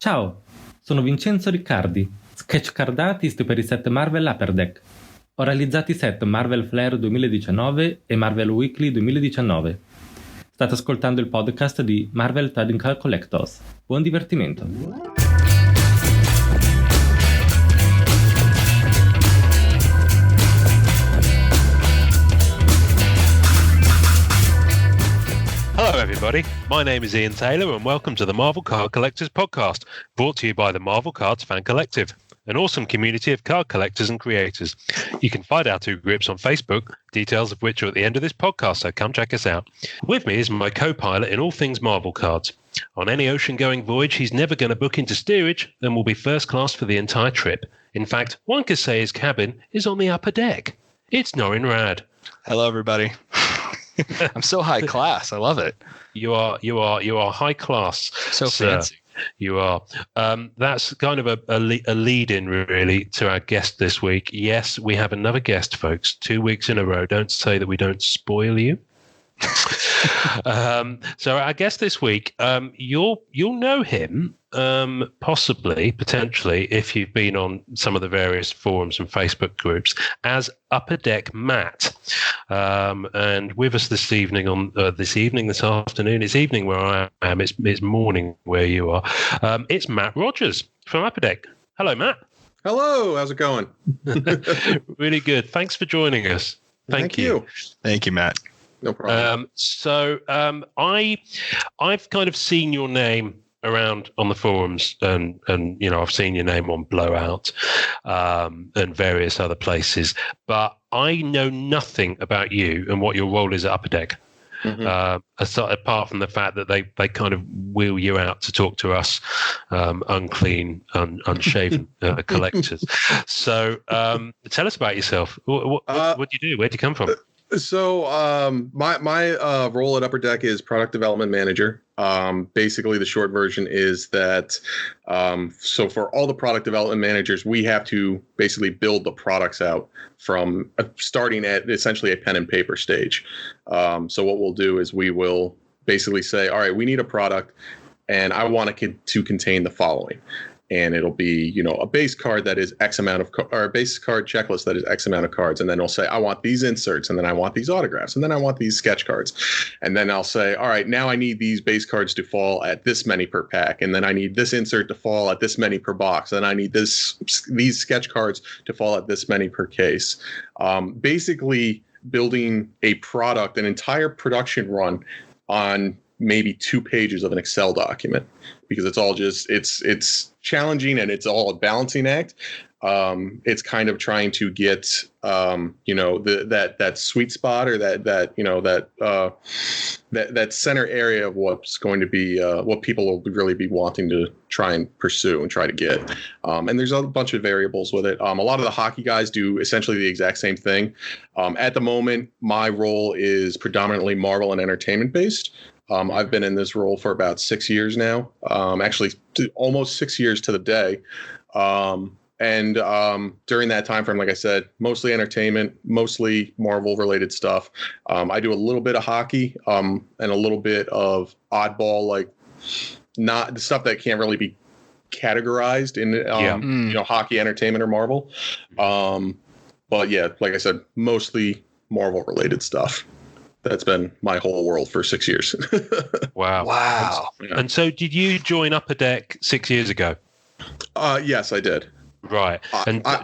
Ciao, sono Vincenzo Riccardi, sketch card artist per i set Marvel UpperDeck. Ho realizzato i set Marvel Flare 2019 e Marvel Weekly 2019. State ascoltando il podcast di Marvel Trading Card Collectors. Buon divertimento! Hello everybody, my name is Ian Taylor and welcome to the Marvel Card Collectors podcast, brought to you by the Marvel Cards Fan Collective, an awesome community of card collectors and creators. You can find our two groups on Facebook, details of which are at the end of this podcast, so come check us out. With me is my co-pilot in all things Marvel cards. On any ocean-going voyage, he's never going to book into steerage and will be first class for the entire trip. In fact, one could say his cabin is on the upper deck. It's Norrin Rad. Hello everybody. I'm so high class. I love it. You are high class. So sir. fancy. You are. That's kind of a lead-in, really, to our guest this week. Yes, we have another guest, folks. 2 weeks in a row. Don't say that we don't spoil you. So our guest this week, you'll know him, possibly, potentially, if you've been on some of the various forums and Facebook groups, as UpperDeckMatt. And with us this evening this afternoon, it's evening where I am, it's morning where you are. It's Matt Rogers from UpperDeck. Hello, Matt. Hello, how's it going? Really good. Thanks for joining us. Thank you. Thank you, Matt. No problem. I've kind of seen your name around on the forums, and I've seen your name on Blowout and various other places, but I know nothing about you and what your role is at Upper Deck. Mm-hmm. Apart from the fact that they kind of wheel you out to talk to us unclean, unshaven collectors. So tell us about yourself. What do you do? Where do you come from? So my role at Upper Deck is product development manager. Basically, the short version is that so for all the product development managers, we have to basically build the products out from starting at essentially a pen and paper stage. So what we'll do is we will basically say, all right, we need a product, and I want it to contain the following. And it'll be, a base card that is X amount of, or a base card checklist that is X amount of cards. And then I'll say, I want these inserts, and then I want these autographs, and then I want these sketch cards. And then I'll say, all right, now I need these base cards to fall at this many per pack. And then I need this insert to fall at this many per box. And I need these sketch cards to fall at this many per case. Basically building a product, an entire production run on maybe 2 pages of an Excel document, because it's all just it's challenging and it's all a balancing act. It's kind of trying to get that sweet spot, or that center area of what's going to be what people will really be wanting to try and pursue and try to get. And there's a bunch of variables with it. A lot of the hockey guys do essentially the exact same thing. At the moment, my role is predominantly Marvel and entertainment based. I've been in this role for about 6 years now, actually almost 6 years to the day. And during that time frame, like I said, mostly entertainment, mostly Marvel related stuff. I do a little bit of hockey and a little bit of oddball, like not the stuff that can't really be categorized in hockey, entertainment, or Marvel. But yeah, like I said, mostly Marvel related stuff. That's been my whole world for 6 years. Wow. And so did you join Upper Deck 6 years ago? Yes, I did. Right.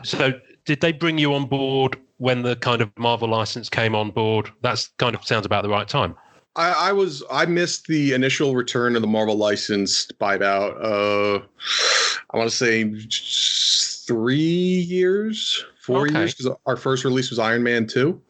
So did they bring you on board when the kind of Marvel license came on board? That's kind of sounds about the right time. I missed the initial return of the Marvel license by about, I want to say 3 years, 4 years, because our first release was Iron Man 2.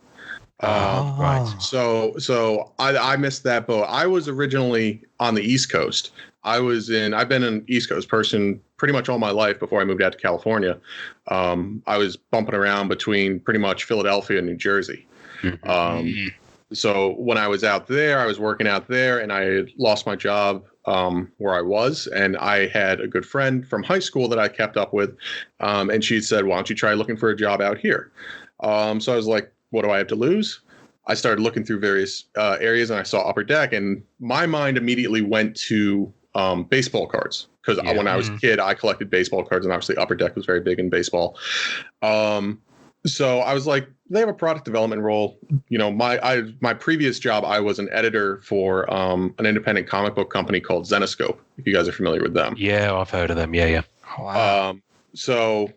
Right. So I missed that boat. I was originally on the East Coast. I've been an East Coast person pretty much all my life before I moved out to California. I was bumping around between pretty much Philadelphia and New Jersey. Mm-hmm. So when I was out there, I was working out there, and I had lost my job where I was, and I had a good friend from high school that I kept up with, and she said, why don't you try looking for a job out here? So I was like, what do I have to lose? I started looking through various areas, and I saw Upper Deck, and my mind immediately went to baseball cards because when I was a kid, I collected baseball cards, and obviously Upper Deck was very big in baseball. So I was like, they have a product development role. You know, my previous job, I was an editor for an independent comic book company called Zenoscope, if you guys are familiar with them. Yeah, I've heard of them. Yeah. Wow. So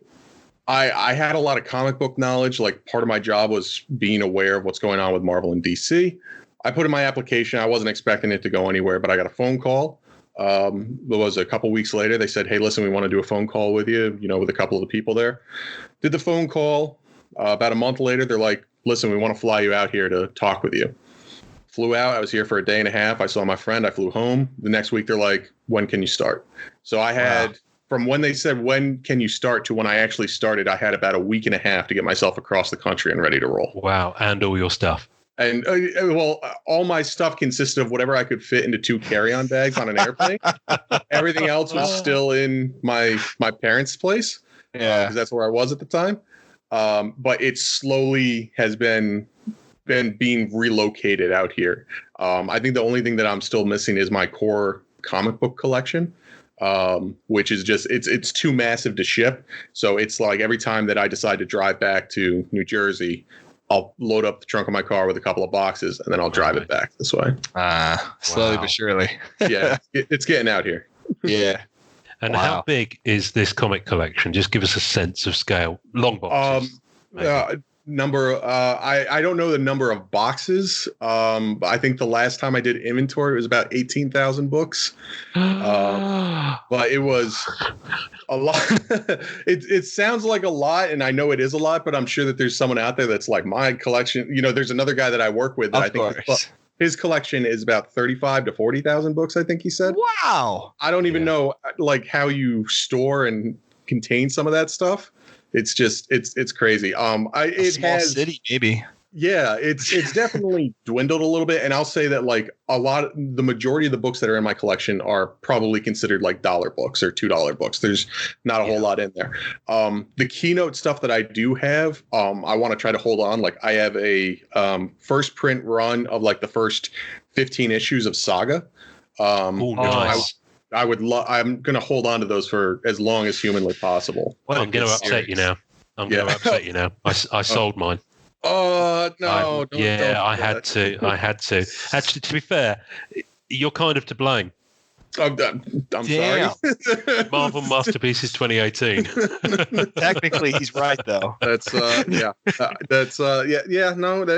I had a lot of comic book knowledge. Like, part of my job was being aware of what's going on with Marvel and DC. I put in my application. I wasn't expecting it to go anywhere, but I got a phone call. It was a couple weeks later. They said, hey, listen, we want to do a phone call with you, you know, with a couple of the people there. Did the phone call. About a month later, they're like, listen, we want to fly you out here to talk with you. Flew out. I was here for a day and a half. I saw my friend. I flew home. The next week, they're like, when can you start? So I had, from when they said, when can you start, to when I actually started, I had about a week and a half to get myself across the country and ready to roll. Wow. And all your stuff. And all my stuff consisted of whatever I could fit into 2 carry-on bags on an airplane. Everything else was still in my parents' place. Yeah, because that's where I was at the time. But it slowly has been being relocated out here. I think the only thing that I'm still missing is my core comic book collection, which is just it's too massive to ship. So it's like every time that I decide to drive back to New Jersey, I'll load up the trunk of my car with a couple of boxes, and then I'll drive it back this way. Slowly but surely. Yeah, it's getting out here. Yeah. And how big is this comic collection? Just give us a sense of scale. Long boxes. Number. I don't know the number of boxes. But I think the last time I did inventory, it was about 18,000 books. But it was a lot. It sounds like a lot, and I know it is a lot. But I'm sure that there's someone out there that's like, my collection. You know, there's another guy that I work with that I think. His collection is about 35 to 40,000 books, I think he said. Wow. I don't even know like how you store and contain some of that stuff. It's just it's crazy. Small city maybe. Yeah, it's definitely dwindled a little bit, and I'll say that like the majority of the books that are in my collection are probably considered like $1 books or $2 books. There's not a whole lot in there. The keynote stuff that I do have, I want to try to hold on. Like, I have a first print run of like the first 15 issues of Saga. Nice. I'm going to hold on to those for as long as humanly possible. I'm going to upset you now. I sold mine. No. I had to. Actually, to be fair, you're kind of to blame. I'm sorry. Marvel Masterpieces 2018. Technically, he's right, though. That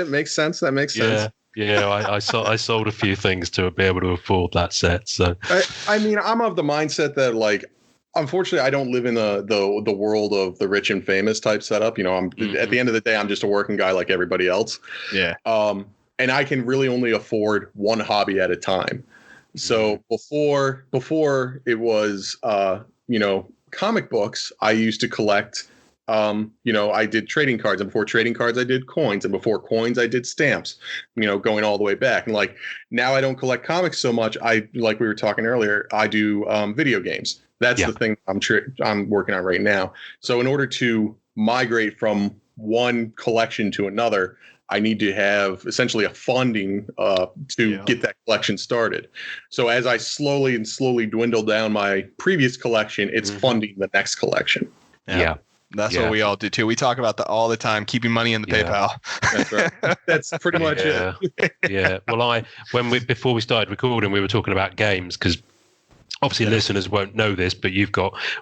makes sense. That makes sense. Yeah, I sold a few things to be able to afford that set. So I mean, I'm of the mindset that, like, unfortunately, I don't live in the world of the rich and famous type setup. You know, at the end of the day, I'm just a working guy like everybody else. Yeah. And I can really only afford one hobby at a time. So before it was comic books, I used to collect. I did trading cards, and before trading cards, I did coins, and before coins, I did stamps, going all the way back. And like, now I don't collect comics so much. Like we were talking earlier, I do video games. That's the thing I'm working on right now. So in order to migrate from one collection to another, I need to have essentially a funding to get that collection started. So as I slowly dwindle down my previous collection, it's funding the next collection. Yeah. That's what we all do too. We talk about that all the time, keeping money in the PayPal. That's right. That's pretty much it. Yeah. Well, before we started recording, we were talking about games, because obviously listeners won't know this, but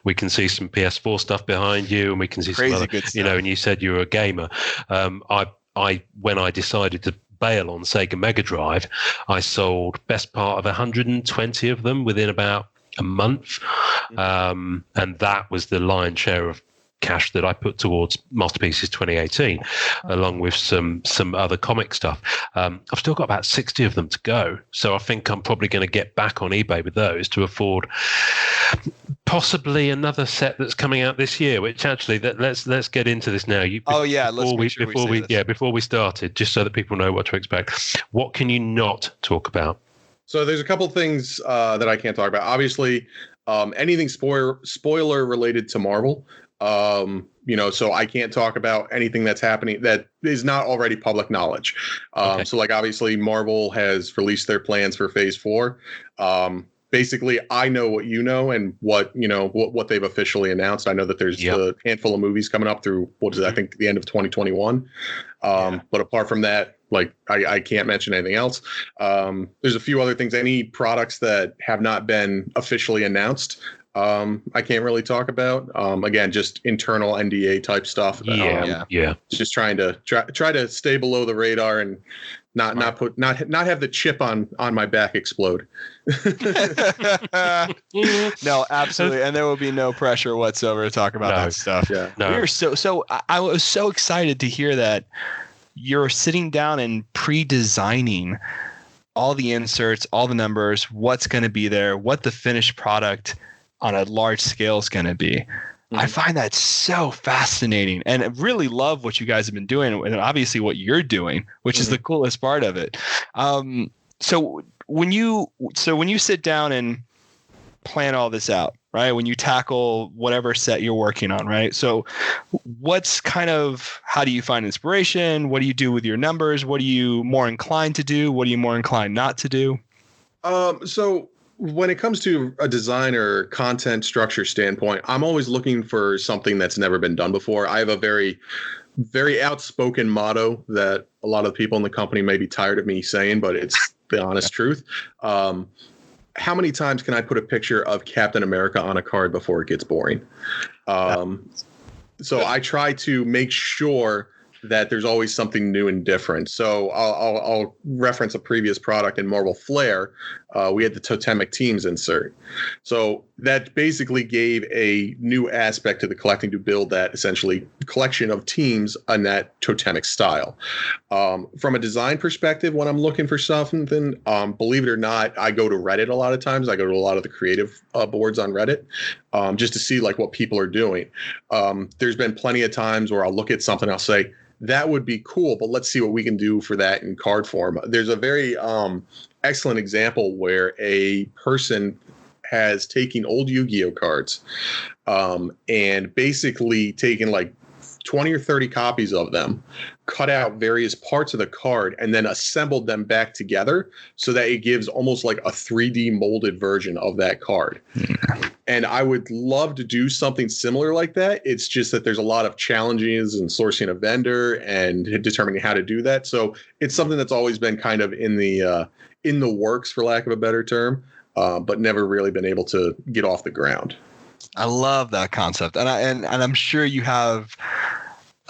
we can see some PS4 stuff behind you, and we can see crazy some other, good stuff. And you said you were a gamer. When I decided to bail on Sega Mega Drive, I sold best part of 120 of them within about a month. And that was the lion's share of cash that I put towards Masterpieces 2018, along with some other comic stuff. I've still got about 60 of them to go, so I think I'm probably going to get back on eBay with those to afford possibly another set that's coming out this year. Which actually, let's get into this now. Before we started, just so that people know what to expect. What can you not talk about? So there's a couple things that I can't talk about. Obviously, anything spoiler related to Marvel. So I can't talk about anything that's happening that is not already public knowledge. So like, obviously Marvel has released their plans for phase 4. basically I know what you know and what they've officially announced. I know that there's a handful of movies coming up through I think the end of 2021. But apart from that, like I can't mention anything else. There's a few other things. Any products that have not been officially announced, I can't really talk about. Again, just internal NDA type stuff. Just trying to stay below the radar and not have the chip on my back explode. No, absolutely, and there will be no pressure whatsoever to talk about that stuff. Yeah, we were I was so excited to hear that you're sitting down and pre-designing all the inserts, all the numbers, what's going to be there, what the finished product on a large scale is going to be. I find that so fascinating, and I really love what you guys have been doing, and obviously what you're doing, which is the coolest part of it. So when you sit down and plan all this out, right? When you tackle whatever set you're working on, right? So how do you find inspiration? What do you do with your numbers? What are you more inclined to do? What are you more inclined not to do? So when it comes to a design or content structure standpoint, I'm always looking for something that's never been done before. I have a very, very outspoken motto that a lot of people in the company may be tired of me saying, but it's the honest truth. How many times can I put a picture of Captain America on a card before it gets boring? So I try to make sure that there's always something new and different. So I'll reference a previous product in Marvel Flair. We had the totemic teams insert. So that basically gave a new aspect to the collecting to build that essentially collection of teams on that totemic style. From a design perspective, when I'm looking for something, believe it or not, I go to Reddit a lot of times. I go to a lot of the creative boards on Reddit just to see like what people are doing. There's been plenty of times where I'll look at something, I'll say, that would be cool, but let's see what we can do for that in card form. There's a very excellent example where a person has taken old Yu-Gi-Oh cards and basically taken like 20 or 30 copies of them, cut out various parts of the card, and then assembled them back together so that it gives almost like a 3D molded version of that card. And I would love to do something similar like that. It's just that there's a lot of challenges in sourcing a vendor and determining how to do that. So it's something that's always been kind of in the works, for lack of a better term, but never really been able to get off the ground. I love that concept, and I'm sure you have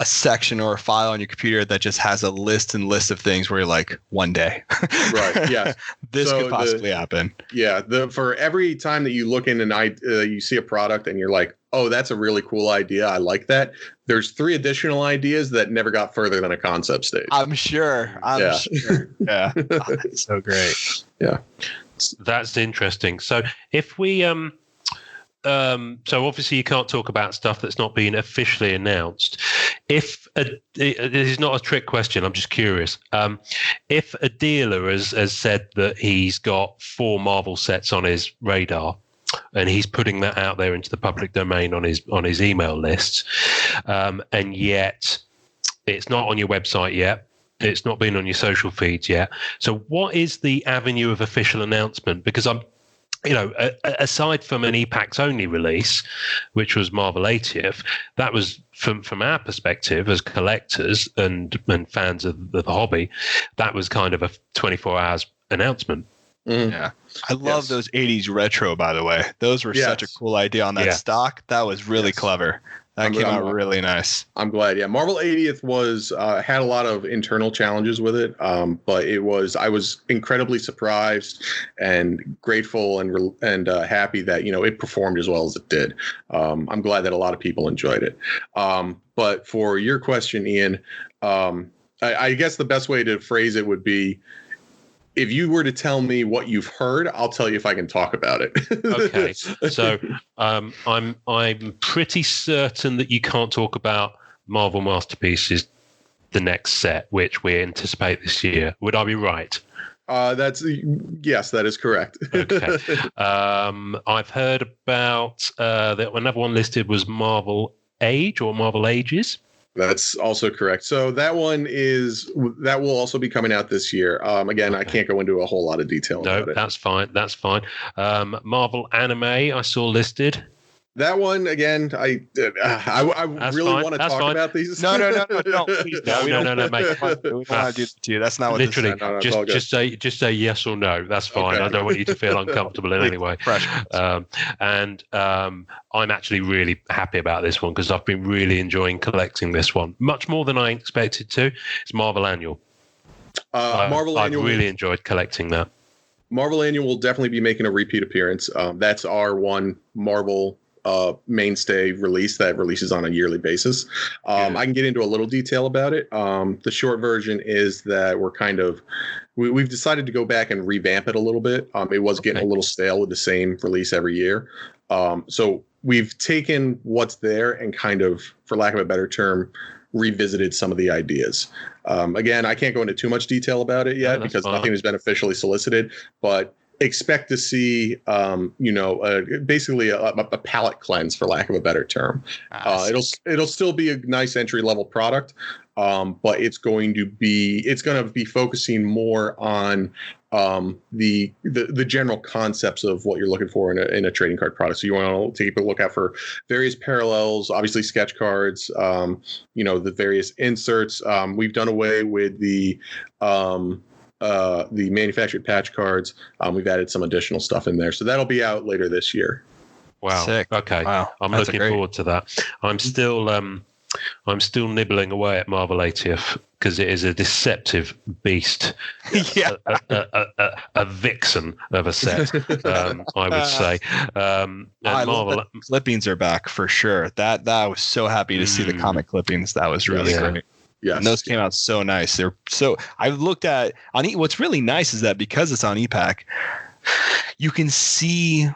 a section or a file on your computer that just has a list of things where you're like, one day, right? Yeah, this could possibly happen. Yeah, for every time that you look in and you see a product and you're like, oh, that's a really cool idea, I like that. There's 3 additional ideas that never got further than a concept stage. I'm sure. Yeah, that's so great. Yeah, that's interesting. So if we so obviously you can't talk about stuff that's not been officially announced. This is not a trick question, I'm just curious. If a dealer has said that he's got 4 Marvel sets on his radar and he's putting that out there into the public domain on his email lists, and yet it's not on your website yet, it's not been on your social feeds yet. So what is the avenue of official announcement? Because aside from an EPAX only release, which was Marvel 80th, that was from our perspective as collectors and fans of the hobby, that was kind of a 24 hours announcement. Yeah, I love those 80s retro, by the way. Those were such a cool idea on that stock. That was really clever. That came out really nice. I'm glad. Yeah, Marvel 80th was had a lot of internal challenges with it, but I was incredibly surprised and grateful and happy that it performed as well as it did. I'm glad that a lot of people enjoyed it. But for your question, Ian, I guess the best way to phrase it would be, if you were to tell me what you've heard, I'll tell you if I can talk about it. Okay. So I'm pretty certain that you can't talk about Marvel Masterpieces, the next set, which we anticipate this year. Would I be right? Yes, that is correct. Okay. I've heard about another one listed was Marvel Age or Marvel Ages. That's also correct. So that will also be coming out this year. Again, I can't go into a whole lot of detail about it. That's fine. That's fine. Marvel anime I saw listed. That one again, I really want to talk about these. No, please no, mate. We don't want to do that to you. That's not what literally. This is. Just say yes or no. That's fine. Okay. I don't want you to feel uncomfortable in any way. I'm actually really happy about this one because I've been really enjoying collecting this one much more than I expected to. It's Marvel Annual. Marvel Annual. I've really enjoyed collecting that. Marvel Annual will definitely be making a repeat appearance. That's our one Marvel mainstay release that releases on a yearly basis. I can get into a little detail about it. The short version is that we've decided to go back and revamp it a little bit. It was getting a little stale with the same release every year. So we've taken what's there and kind of, for lack of a better term, revisited some of the ideas. Again, I can't go into too much detail about it yet because nothing has been officially solicited, but expect to see, basically a palette cleanse, for lack of a better term. It'll still be a nice entry level product, but it's going to be focusing more on the general concepts of what you're looking for in a trading card product. So you want to take a look out for various parallels, obviously sketch cards, the various inserts. We've done away with the manufactured patch cards. We've added some additional stuff in there, so that'll be out later this year. Wow. Sick. Okay. Wow. I'm looking forward to that. I'm still nibbling away at Marvel 80th because it is a deceptive beast. Yeah. A vixen of a set, I would say. I love that clippings are back for sure. That I was so happy to see the comic clippings. That was really great. Yes. And those came out so nice. They're so. I looked at what's really nice is that because it's on ePack, you can see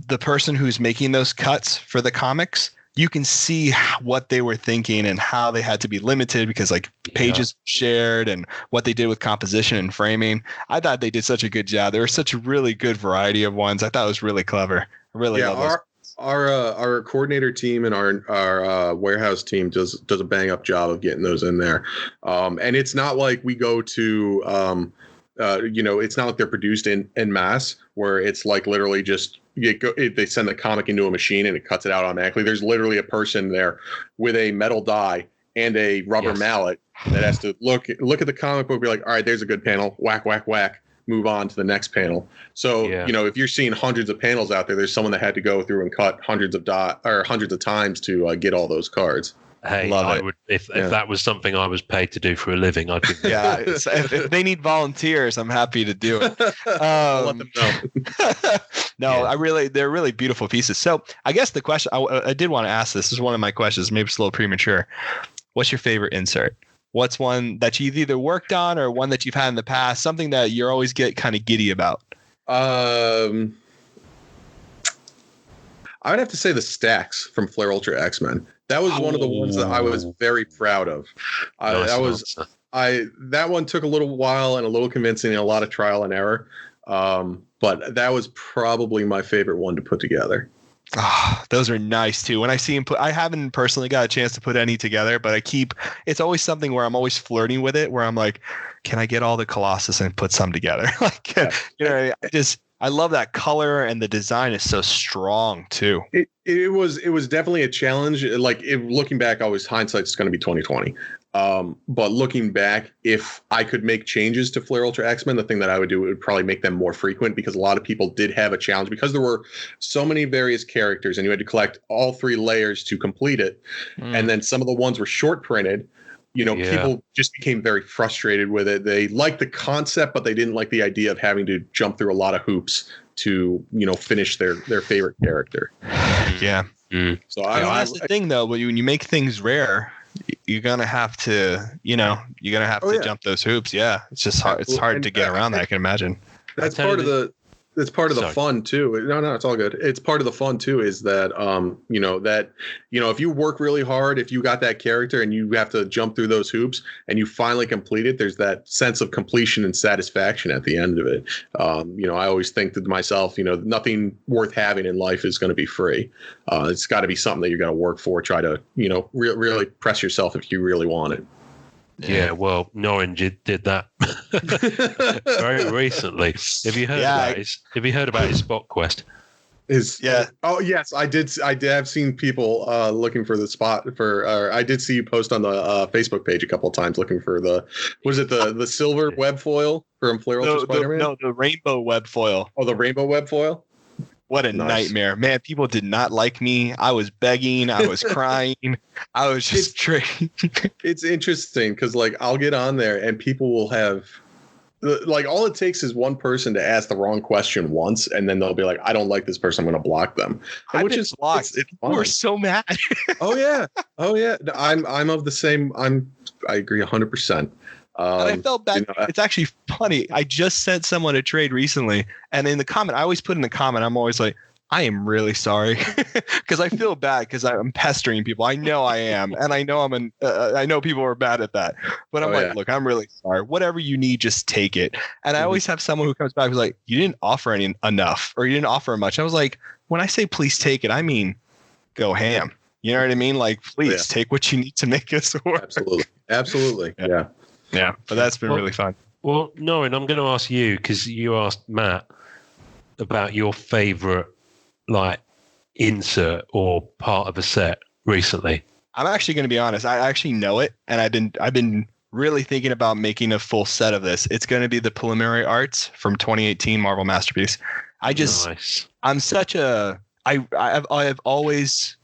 the person who's making those cuts for the comics. You can see what they were thinking and how they had to be limited because pages shared and what they did with composition and framing. I thought they did such a good job. There was such a really good variety of ones. I thought it was really clever. I really love those. Our coordinator team and our warehouse team does a bang up job of getting those in there. And it's not like we go to it's not like they're produced in mass where it's like literally just they send the comic into a machine and it cuts it out automatically. There's literally a person there with a metal die and a rubber mallet that has to look at the comic book, be like, all right, there's a good panel, whack, whack, whack, move on to the next panel. So, if you're seeing hundreds of panels out there, there's someone that had to go through and cut hundreds of times to get all those cards. Hey, I would if that was something I was paid to do for a living, I'd be if they need volunteers, I'm happy to do it. I'll let them know. They're really beautiful pieces. So I guess the question I did want to ask, this is one of my questions, maybe it's a little premature. What's your favorite insert? What's one that you've either worked on or one that you've had in the past, something that you always get kind of giddy about? I would have to say the stacks from Flare Ultra X-Men. That was one of the ones that I was very proud of. That one took a little while and a little convincing and a lot of trial and error. But that was probably my favorite one to put together. Those are nice too. When I see him I haven't personally got a chance to put any together, but it's always something where I'm always flirting with it, where I'm like, can I get all the Colossus and put some together? I love that color and the design is so strong too. It was definitely a challenge. Looking back, always hindsight's going to be 2020. But looking back, if I could make changes to Flare Ultra X-Men, the thing that I would do would probably make them more frequent because a lot of people did have a challenge because there were so many various characters and you had to collect all 3 layers to complete it. And then some of the ones were short printed. People just became very frustrated with it. They liked the concept, but they didn't like the idea of having to jump through a lot of hoops to, finish their favorite character. Yeah. So that's the thing though, when you make things rare, you're gonna have to, jump those hoops. Yeah, it's just hard. It's hard to get around that. I can imagine. That's part of the It's part of the Sorry. fun too. No, it's all good. It's part of the fun too is that if you work really hard, if you got that character and you have to jump through those hoops and you finally complete it, there's that sense of completion and satisfaction at the end of it. I always think to myself, nothing worth having in life is going to be free. It's got to be something that you're going to work for. Try to, really press yourself if you really want it. Yeah, well, Norrin did that very recently. Have you heard about his spot quest? Oh yes, I did have seen people looking for the spot for. I did see you post on the Facebook page a couple of times looking for the silver web foil from Flare Spider-Man? No, the rainbow web foil. Oh, the rainbow web foil. What a nightmare, man! People did not like me. I was begging. I was crying. I was just trading. It's interesting because I'll get on there and people will have. All it takes is one person to ask the wrong question once, and then they'll be like, "I don't like this person. I'm going to block them." I've been blocked. We're so mad. Oh yeah. I'm of the same. I agree 100%. And I felt bad. It's actually funny. I just sent someone a trade recently, and in the comment, I always put in the comment, I'm always like, I am really sorry, because I feel bad because I'm pestering people. I know I am, and I know I know people are bad at that. But I'm look, I'm really sorry. Whatever you need, just take it. And I always have someone who comes back who's like, you didn't offer enough, or you didn't offer much. I was like, when I say please take it, I mean go ham. You know what I mean? Please take what you need to make this work. Absolutely. Yeah. Yeah, but that's been really fun. Well, Norrin, I'm going to ask you because you asked Matt about your favorite insert or part of a set recently. I'm actually going to be honest. I actually know it, and I've been really thinking about making a full set of this. It's going to be the preliminary arts from 2018 Marvel Masterpiece. Nice. I'm such a I've always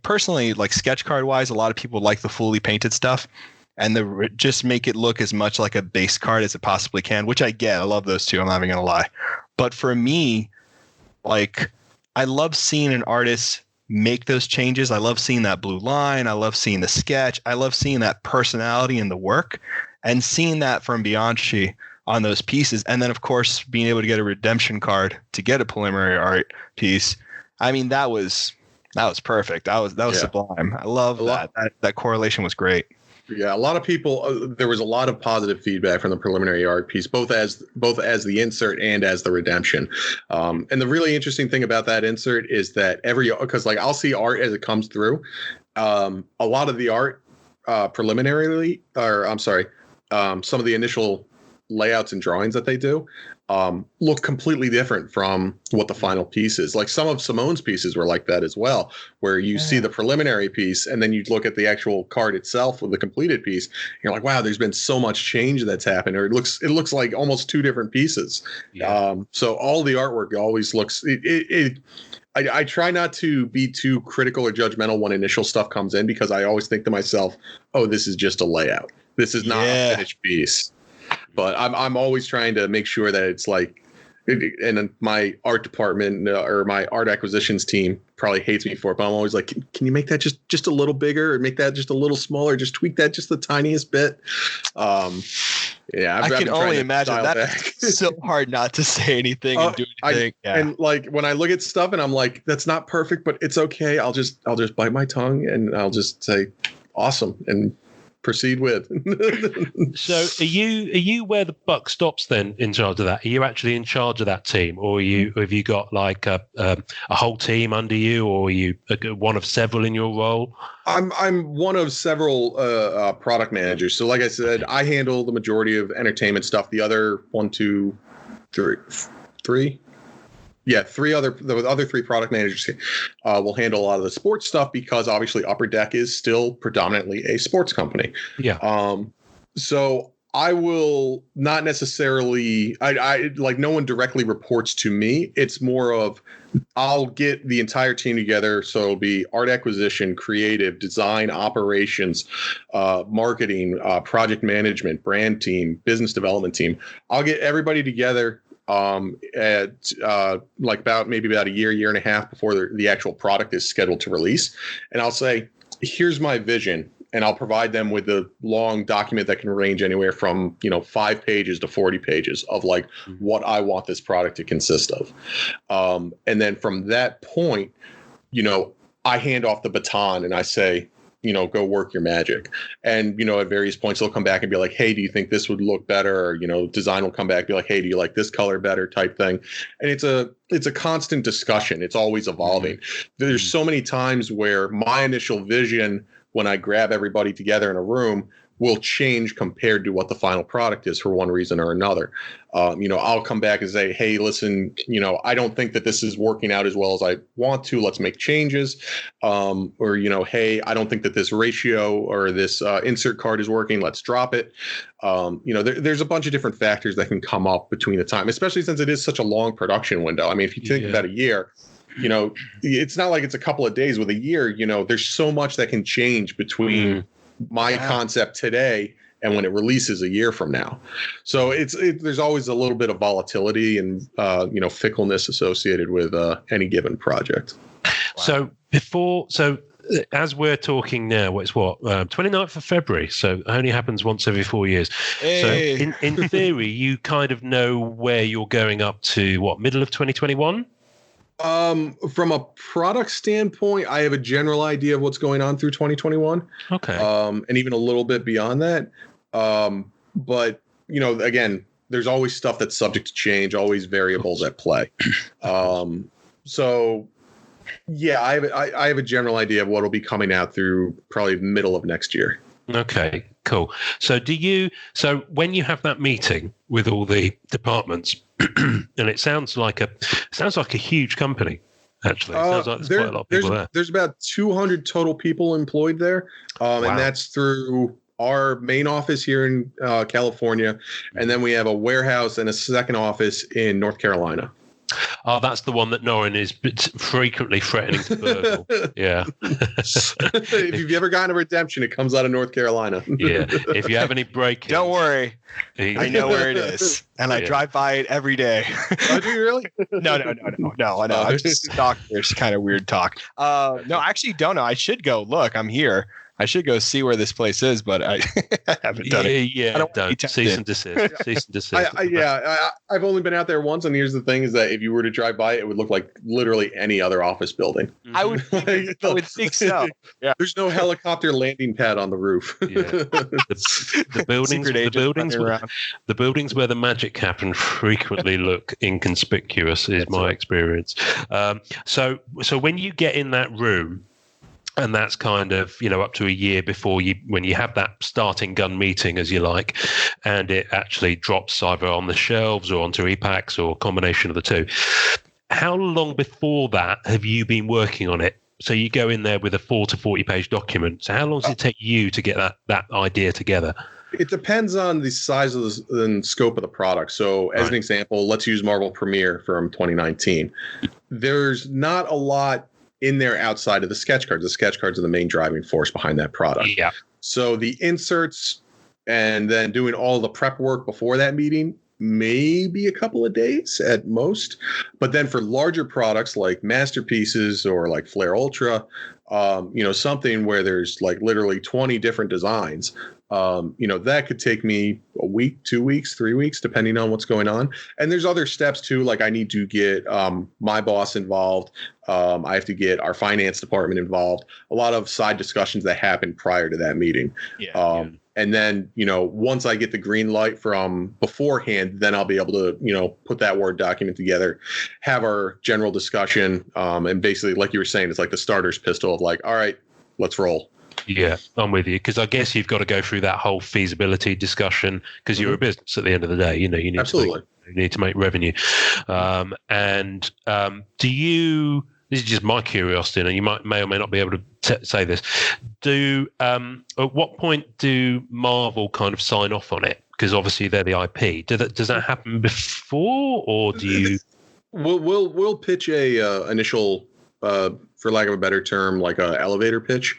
personally sketch card wise, a lot of people like the fully painted stuff. And just make it look as much like a base card as it possibly can, which I get. I love those two. I'm not even going to lie. But for me, I love seeing an artist make those changes. I love seeing that blue line. I love seeing the sketch. I love seeing that personality in the work and seeing that from Bianchi on those pieces. And then, of course, being able to get a redemption card to get a preliminary art piece. I mean, that was perfect. That was sublime. I love that. That correlation was great. Yeah, a lot of people. There was a lot of positive feedback from the preliminary art piece, both as the insert and as the redemption. And the really interesting thing about that insert is that because I'll see art as it comes through. A lot of the art preliminarily, or I'm sorry, some of the initial layouts and drawings that they do look completely different from what the final piece is. Some of Simone's pieces were like that as well, where you see the preliminary piece and then you look at the actual card itself with the completed piece. And you're like, wow, there's been so much change that's happened, or it looks like almost two different pieces. Yeah. So all the artwork always looks I try not to be too critical or judgmental when initial stuff comes in, because I always think to myself, oh, this is just a layout. This is not a finished piece. But I'm always trying to make sure that it's and my art department or my art acquisitions team probably hates me for it, but I'm always like, can you make that just a little bigger, or make that just a little smaller, just tweak that just the tiniest bit? I can only imagine that's so hard not to say anything and do anything. And when I look at stuff and I'm like, that's not perfect, but it's okay. I'll just bite my tongue and I'll just say awesome and proceed with. So are you where the buck stops then in charge of that? Are you actually in charge of that team, or have you got a whole team under you, or are you one of several in your role? I'm one of several product managers. So like I said, I handle the majority of entertainment stuff. The other three the other three product managers will handle a lot of the sports stuff, because obviously Upper Deck is still predominantly a sports company. Yeah. So I will not necessarily, no one directly reports to me. It's more of, I'll get the entire team together. So it'll be art acquisition, creative, design, operations, marketing, project management, brand team, business development team. I'll get everybody together at about a year and a half before the actual product is scheduled to release. And I'll say, here's my vision. and I'll provide them with the long document that can range anywhere from 5 pages to 40 pages of like what I want this product to consist of. And then from that point, I hand off the baton and I say, go work your magic. And, at various points, they'll come back and be like, hey, do you think this would look better? Or, design will come back and be like, hey, do you like this color better type thing? And it's a constant discussion. It's always evolving. There's so many times where my initial vision, when I grab everybody together in a room, will change compared to what the final product is for one reason or another. I'll come back and say, hey, listen, I don't think that this is working out as well as I want to. Let's make changes. Or, hey, I don't think that this ratio or this insert card is working. Let's drop it. There's a bunch of different factors that can come up between the time, especially since it is such a long production window. I mean, if you think about a year, it's not like it's a couple of days. With a year, there's so much that can change between my concept today and when it releases a year from now. So there's always a little bit of volatility and fickleness associated with any given project. Wow. So as we're talking now, it's 29th of February. So it only happens once every 4 years. Hey. So in theory, you kind of know where you're going up to, middle of 2021? From a product standpoint, I have a general idea of what's going on through 2021. Okay. And even a little bit beyond that. But again, there's always stuff that's subject to change, always variables at play. So yeah, I have a general idea of what will be coming out through probably middle of next year. Okay, cool. So when you have that meeting with all the departments, and it sounds like a huge company, actually. It sounds like there's quite a lot of people there. There's about 200 total people employed there. Wow. And that's through our main office here in California. And then we have a warehouse and a second office in North Carolina. Oh, that's the one that Norrin is frequently threatening to burgle. Yeah. If you've ever gotten a redemption, it comes out of North Carolina. Yeah. If you have any break-ins. Don't worry. I know where it is. And I drive by it every day. Oh, do you really? No. I know. I'm just doctors kind of weird talk. No, I actually don't know. I should go look. I'm here. I should go see where this place is, but I haven't done it. Yeah, I don't. Cease and desist. Cease and desist. I've only been out there once, and here's the thing: is that if you were to drive by, it would look like literally any other office building. I would think so. Yeah. There's no helicopter landing pad on the roof. Yeah. The buildings where the magic happened frequently look inconspicuous, is my experience. So when you get in that room. And that's kind of, up to a year before when you have that starting gun meeting, as you like, and it actually drops either on the shelves or onto e-packs or a combination of the two. How long before that have you been working on it? So you go in there with a 4 to 40 page document. So how long does it take you to get that idea together? It depends on the size of and scope of the product. So as an example, let's use Marvel Premiere from 2019. There's not a lot in there outside of the sketch cards. The sketch cards are the main driving force behind that product. Yeah. So the inserts and then doing all the prep work before that meeting, maybe a couple of days at most. But then for larger products like masterpieces or like Flare Ultra, something where there's like literally 20 different designs, that could take me a week, 2 weeks, 3 weeks, depending on what's going on. And there's other steps too. Like I need to get my boss involved. I have to get our finance department involved. A lot of side discussions that happen prior to that meeting. And then, once I get the green light from beforehand, then I'll be able to, put that Word document together, have our general discussion. And basically, like you were saying, it's like the starter's pistol of like, all right, let's roll. Yeah, I'm with you. Because I guess you've got to go through that whole feasibility discussion because you're a business at the end of the day. You need to make revenue. Do you... This is just my curiosity, and you may or may not be able to say this. At what point do Marvel kind of sign off on it? Because obviously they're the IP. Does that happen before, or do you? We'll pitch a initial, for lack of a better term, like a elevator pitch.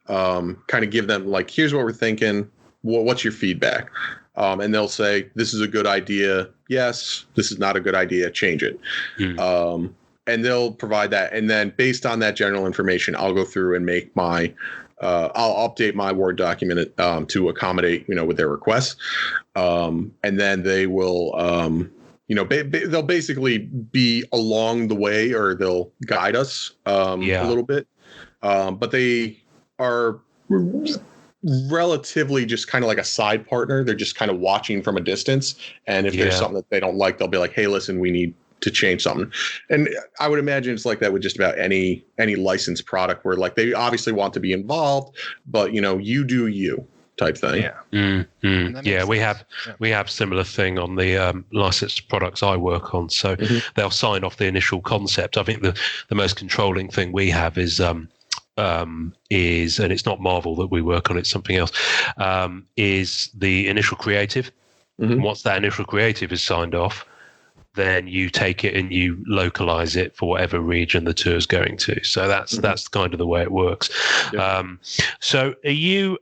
Kind of give them like, here's what we're thinking. What's your feedback? And they'll say, this is a good idea. Yes, this is not a good idea. Change it. And they'll provide that. And then based on that general information, I'll go through and make my I'll update my Word document to accommodate, with their requests. And then they will, they'll basically be along the way, or they'll guide us a little bit. But they are relatively just kind of like a side partner. They're just kind of watching from a distance. And if there's something that they don't like, they'll be like, hey, listen, we need to change something. And I would imagine it's like that with just about any licensed product, where like they obviously want to be involved, but you do you type thing. Yeah. We have similar thing on the licensed products I work on. So they'll sign off the initial concept. I think the most controlling thing we have is and it's not Marvel that we work on, it's something else, is the initial creative. And once that initial creative is signed off, then you take it and you localize it for whatever region the tour is going to. So that's kind of the way it works. So are you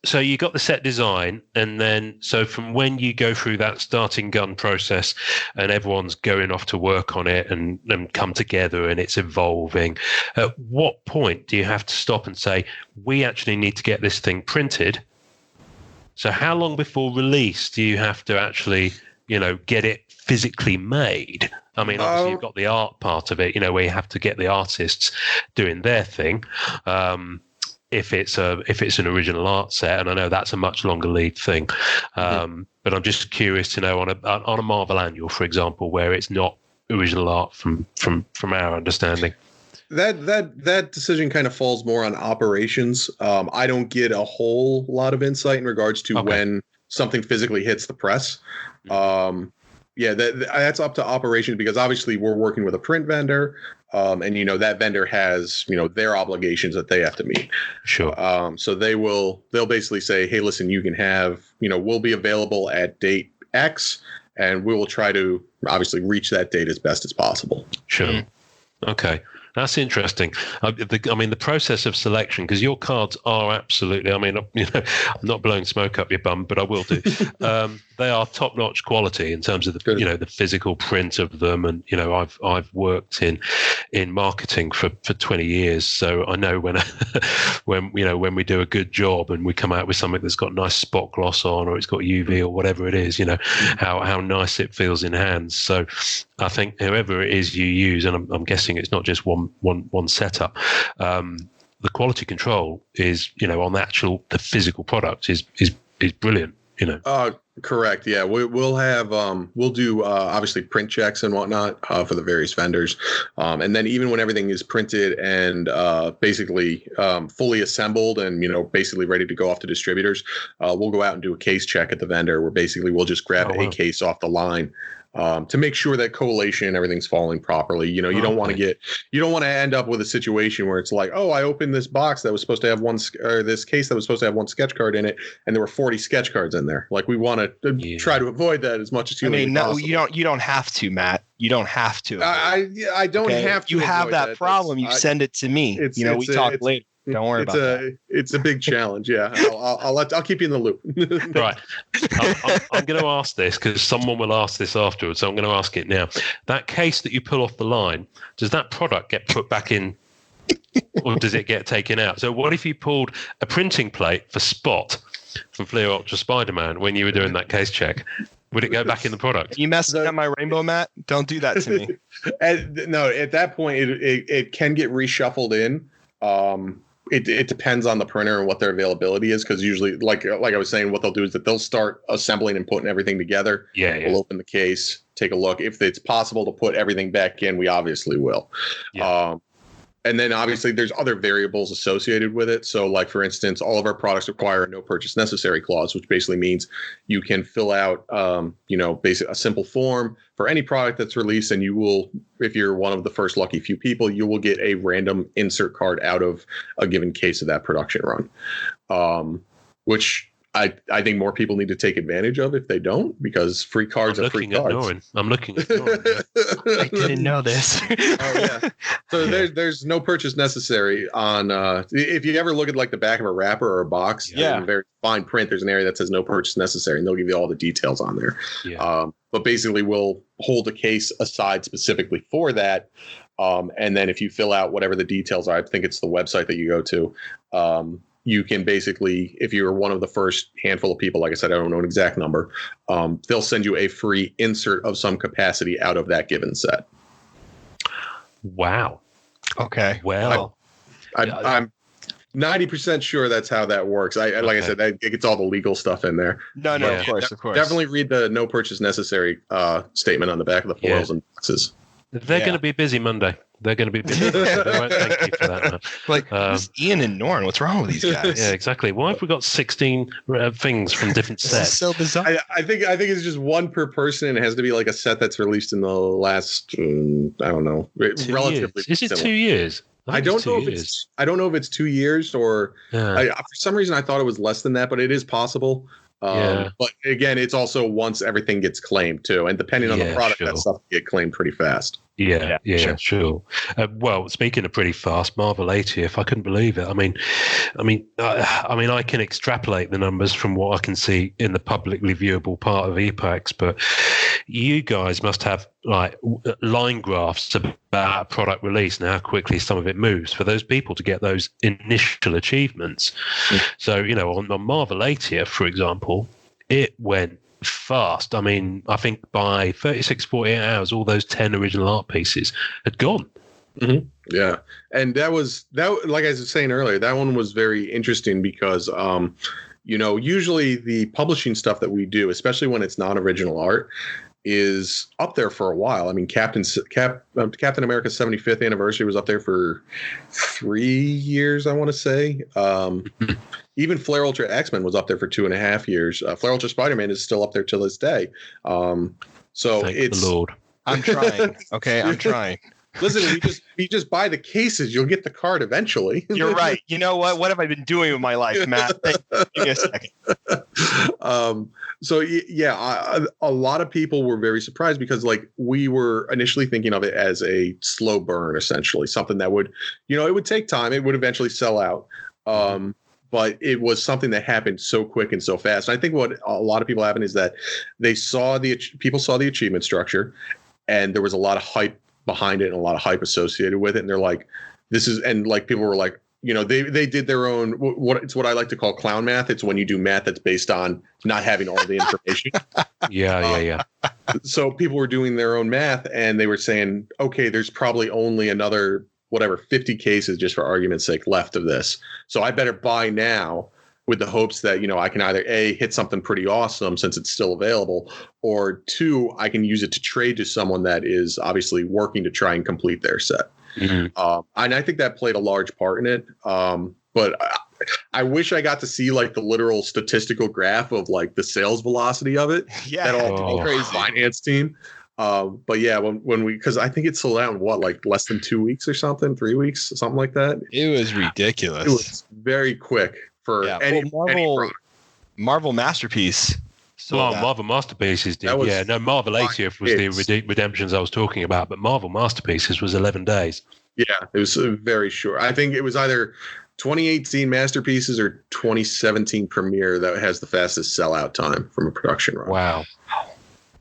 so you got the set design, and then so from when you go through that starting gun process and everyone's going off to work on it and come together and it's evolving, at what point do you have to stop and say, we actually need to get this thing printed? So how long before release do you have to actually, get it physically made? I mean, obviously you've got the art part of it, where you have to get the artists doing their thing. If it's an original art set, and I know that's a much longer lead thing, but I'm just curious to know on a Marvel annual, for example, where it's not original art from our understanding. That decision kind of falls more on operations. I don't get a whole lot of insight in regards to when something physically hits the press. That's up to operations, because obviously we're working with a print vendor, and that vendor has their obligations that they have to meet. Sure. So they'll basically say, hey, listen, you can have, we'll be available at date X, and we will try to obviously reach that date as best as possible. Sure. Okay. That's interesting. The process of selection, because your cards are absolutely, I'm not blowing smoke up your bum, but I will do. They are top-notch quality in terms of the physical print of them. And, I've worked in marketing for 20 years. So I know when we do a good job and we come out with something that's got nice spot gloss on, or it's got UV or whatever it is, how nice it feels in hands. So I think whoever it is you use, and I'm guessing it's not just one setup, the quality control is, on the physical product is brilliant, Correct. Yeah. We'll have, we'll do, obviously print checks and whatnot, for the various vendors. And then even when everything is printed and, basically, fully assembled and, basically ready to go off to distributors, we'll go out and do a case check at the vendor, where basically we'll just grab a case off the line, to make sure that collation and everything's falling properly. You don't want to end up with a situation where it's like, oh, I opened this box that was supposed to have this case that was supposed to have one sketch card in it, and there were 40 sketch cards in there. Like, we want to try to avoid that as much as humanly possible. You don't have to, Matt. You don't have to. I don't have to. You have that problem. You send it to me. We talk later. Don't worry about that. It's a big challenge. Yeah, I'll keep you in the loop. Right. I'm going to ask this because someone will ask this afterwards. So I'm going to ask it now. That case that you pull off the line, does that product get put back in, or does it get taken out? So what if you pulled a printing plate for Spot from Fleer Ultra Spider-Man when you were doing that case check? Would it go back in the product? You messing up my rainbow, Matt? Don't do that to me. No, at that point, it can get reshuffled in. It depends on the printer and what their availability is, because usually, like I was saying, what they'll do is that they'll start assembling and putting everything together. We'll open the case, take a look. If it's possible to put everything back in, we obviously will. And then obviously there's other variables associated with it. So like, for instance, all of our products require a no purchase necessary clause, which basically means you can fill out, a simple form for any product that's released. And you will, if you're one of the first lucky few people, you will get a random insert card out of a given case of that production run, which I think more people need to take advantage of if they don't, because free cards are free cards. I'm looking at Norrin. I didn't know this. So there's no purchase necessary on if you ever look at like the back of a wrapper or a box, in very fine print, there's an area that says no purchase necessary, and they'll give you all the details on there. But basically we'll hold a case aside specifically for that. And then if you fill out whatever the details are, I think it's the website that you go to. You can basically, if you're one of the first handful of people, like I said, I don't know an exact number, they'll send you a free insert of some capacity out of that given set. Wow. Okay. Well, I'm 90% sure that's how that works. Like I said, it gets all the legal stuff in there. No, of course. Definitely read the no purchase necessary statement on the back of the foils and boxes. they're going to be busy Monday. They're going to be busy. Thank you for that. Like, who's Ian and Norn? What's wrong with these guys? Yeah, exactly. Why have we got 16 things from different sets? This is so bizarre. I think it's just one per person, and it has to be like a set that's released in the last, I don't know, 2 relatively. years. Is it 2 years? I don't know if it's 2 years or for some reason I thought it was less than that, but it is possible. But again, it's also once everything gets claimed too, and depending on the product, that stuff can get claimed pretty fast. Yeah, sure. Well, speaking of pretty fast, Marvel 80th, I couldn't believe it. I mean, I can extrapolate the numbers from what I can see in the publicly viewable part of EPAX, but you guys must have like line graphs about product release and how quickly some of it moves for those people to get those initial achievements. So, on Marvel 80th, for example, it went fast. I mean, I think by 36, 48 hours, all those 10 original art pieces had gone. Mm-hmm. Yeah. And that like I was saying earlier, that one was very interesting because, usually the publishing stuff that we do, especially when it's non-original art, is up there for a while. I mean, Captain America's 75th anniversary was up there for 3 years, I want to say. Even Flare Ultra X-Men was up there for 2.5 years. Flare Ultra Spider-Man is still up there to this day. So Thank it's the Lord. I'm trying. Okay, I'm trying. Listen, we just buy the cases. You'll get the card eventually. You're right. You know what? What have I been doing with my life, Matt? Give me a second. So yeah, a lot of people were very surprised because like we were initially thinking of it as a slow burn, essentially something that would, it would take time. It would eventually sell out. But it was something that happened so quick and so fast. And I think what a lot of people happened is that people saw the achievement structure, and there was a lot of hype behind it and a lot of hype associated with it. And they're like, people were like, they did their own, what I like to call clown math. It's when you do math that's based on not having all the information. Yeah. So people were doing their own math, and they were saying, okay, there's probably only another 50 cases, just for argument's sake, left of this. So I better buy now with the hopes that, I can either A, hit something pretty awesome since it's still available, or 2, I can use it to trade to someone that is obviously working to try and complete their set. Mm-hmm. And I think that played a large part in it. But I wish I got to see like the literal statistical graph of like the sales velocity of it. Yeah, that all crazy finance team. But yeah, when because I think it sold out in like less than 2 weeks or something, 3 weeks, something like that. It was ridiculous. It was very quick for any Marvel Masterpiece. Marvel Masterpieces did. Marvel 80th was the redemptions I was talking about, but Marvel Masterpieces was 11 days. Yeah, it was very short. I think it was either 2018 Masterpieces or 2017 Premiere that has the fastest sellout time from a production run.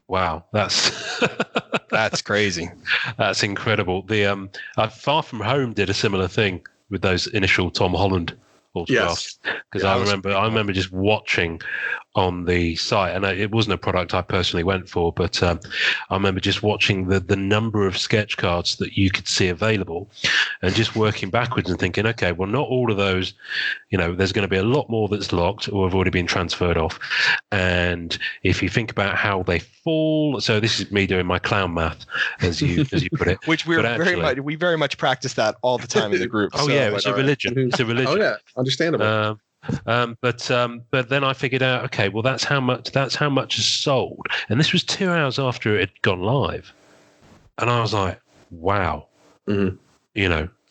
Wow, that's crazy. That's incredible. The Far From Home did a similar thing with those initial Tom Holland autographs. Because I remember just watching on the site, and it wasn't a product I personally went for, but I remember just watching the number of sketch cards that you could see available, and just working backwards and thinking, okay, well, not all of those, there's going to be a lot more that's locked or have already been transferred off. And if you think about how they fall, so this is me doing my clown math, as you put it, which we very much practice that all the time in the group. It's a religion. It's a religion. Oh yeah, understandable. But then I figured out, okay, well, that's how much is sold, and this was 2 hours after it had gone live, and I was like, wow,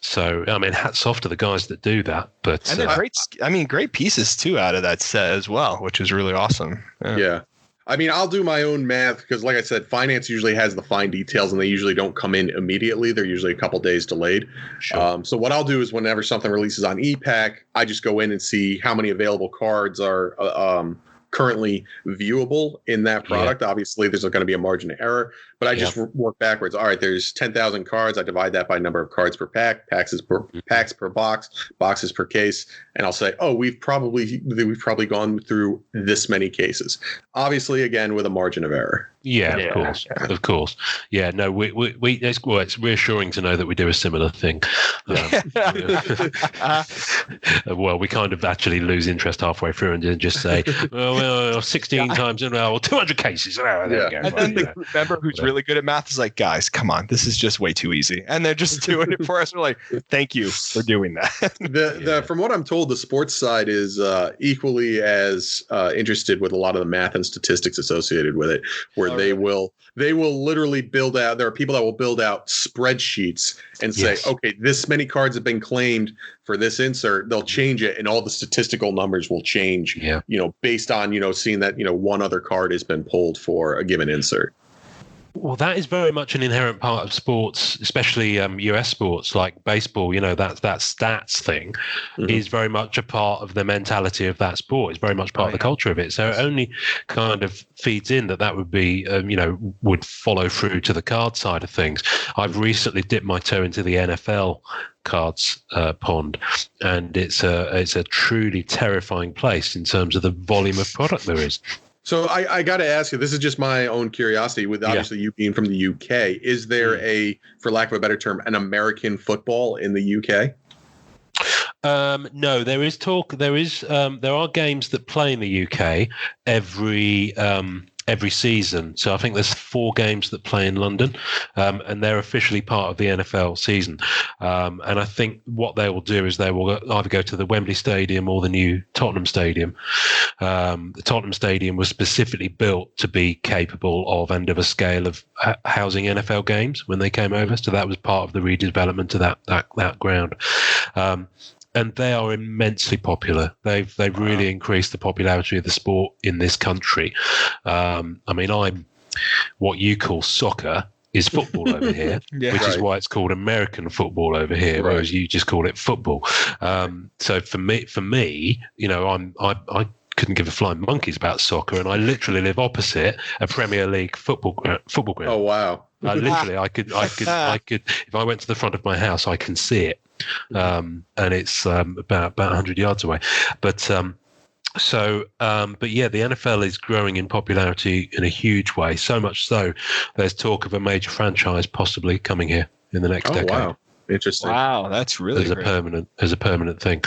So I mean, hats off to the guys that do that. But and they're great. I mean, great pieces too out of that set as well, which is really awesome. Yeah. I mean, I'll do my own math because, like I said, finance usually has the fine details, and they usually don't come in immediately. They're usually a couple days delayed. Sure. So what I'll do is whenever something releases on EPAC, I just go in and see how many available cards are currently viewable in that product. Obviously, there's going to be a margin of error, but I just work backwards. All right, there's 10,000 cards. I divide that by number of cards per pack, packs per box, boxes per case, and I'll say, oh, we've probably gone through this many cases. Obviously, again, with a margin of error. Yeah, of course. Yeah, no, it's reassuring to know that we do a similar thing. Well, we kind of actually lose interest halfway through and just say, well 16 times in 200 cases. There we go. And then the member who's really good at math is like, guys, come on, this is just way too easy. And they're just doing it for us. We're like, thank you for doing that. From what I'm told, the sports side is equally as interested with a lot of the math and statistics associated with it, where they will literally build out. There are people that will build out spreadsheets and say, okay, this many cards have been claimed for this insert. They'll change it, and all the statistical numbers will change. Yeah. Based on seeing that one other card has been pulled for a given insert. Well, that is very much an inherent part of sports, especially US sports like baseball. That stats thing is very much a part of the mentality of that sport. It's very much part of the culture of it. So it only kind of feeds in that would be, would follow through to the card side of things. I've recently dipped my toe into the NFL cards pond, and it's a truly terrifying place in terms of the volume of product there is. So I got to ask you, this is just my own curiosity, with obviously you being from the UK. Is there for lack of a better term, an American football in the UK? No, there is talk. There are games that play in the UK every season. So I think there's 4 games that play in London, and they're officially part of the NFL season. And I think what they will do is they will either go to the Wembley Stadium or the new Tottenham Stadium. The Tottenham Stadium was specifically built to be capable of and of a scale of housing NFL games when they came over. So that was part of the redevelopment of that ground. And they are immensely popular. They've really increased the popularity of the sport in this country. I'm what you call soccer is football over here, which is why it's called American football over here, whereas you just call it football. So for me, I couldn't give a flying monkeys about soccer, and I literally live opposite a Premier League football ground. Oh wow! I could. If I went to the front of my house, I can see it. And it's about 100 yards away. But the NFL is growing in popularity in a huge way. So much so, there's talk of a major franchise possibly coming here in the next decade. Wow. Interesting. Wow, that's really as a permanent thing.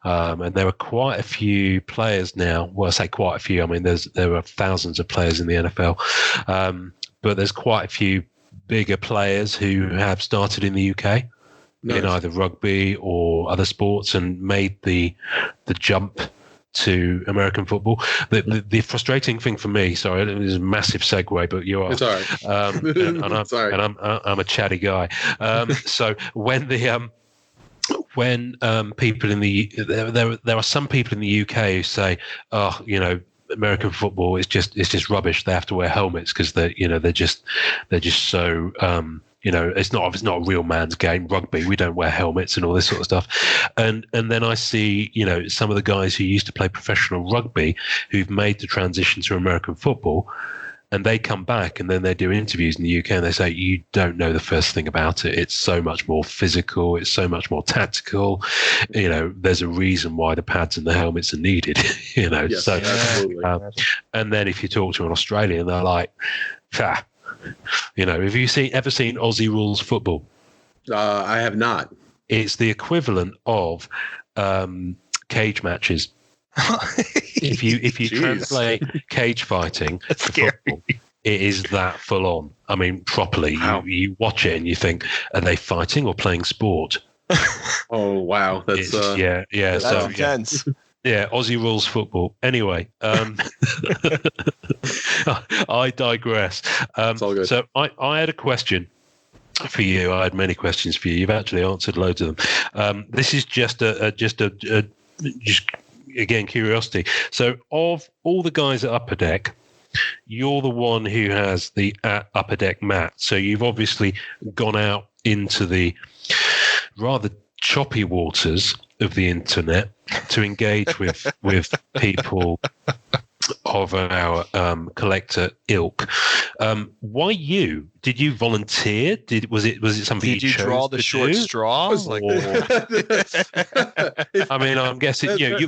And there are quite a few players now. Well, I say quite a few. I mean, there are thousands of players in the NFL, but there's quite a few bigger players who have started in the UK. Nice. In either rugby or other sports, and made the jump to American football. The frustrating thing for me, sorry, it was a massive segue, but you are. It's all right. I'm a chatty guy. So when people in there are some people in the UK who say, American football is just rubbish. They have to wear helmets because they're just so. It's not a real man's game. Rugby, we don't wear helmets and all this sort of stuff. And then I see, some of the guys who used to play professional rugby who've made the transition to American football, and they come back and then they do interviews in the UK and they say, you don't know the first thing about it. It's so much more physical. It's so much more tactical. There's a reason why the pads and the helmets are needed, Yes, so, absolutely. And then if you talk to an Australian, they're like, have you ever seen Aussie rules football? I have not. It's the equivalent of cage matches. If you translate cage fighting to football, it is that full on. I mean, properly. Wow. You watch it and you think, are they fighting or playing sport? Oh wow, that's That's intense. Yeah, Aussie rules football. Anyway, I digress. It's all good. So I had a question for you. I had many questions for you. You've actually answered loads of them. This is just again curiosity. So of all the guys at Upper Deck, you're the one who has the UpperDeckMatt. So you've obviously gone out into the rather choppy waters of the internet to engage with people of our collector ilk. Why you? Did you volunteer? Was it something Did you chose draw the to short do? straw? Like, I mean, I'm guessing you're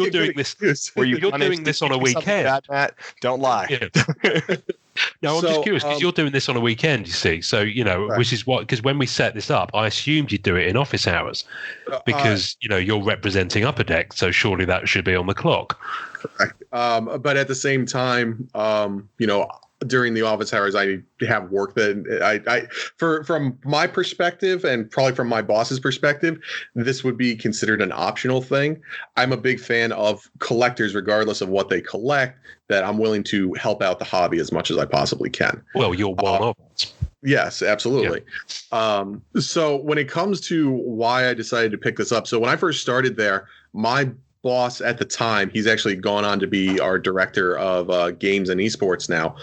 doing this. were you You're doing this on a weekend. Bad, Matt? Don't lie. Yeah. No, I'm just curious because you're doing this on a weekend, you see. So, Right. which is because when we set this up, I assumed you'd do it in office hours because, you're representing Upper Deck. So surely that should be on the clock. Correct. But at the same time, during the office hours, I have work that from my perspective and probably from my boss's perspective, this would be considered an optional thing. I'm a big fan of collectors, regardless of what they collect, that I'm willing to help out the hobby as much as I possibly can. Well, you're one of us. Yes, absolutely. Yeah. So when it comes to why I decided to pick this up, so when I first started there, my boss at the time, he's actually gone on to be our director of games and esports now,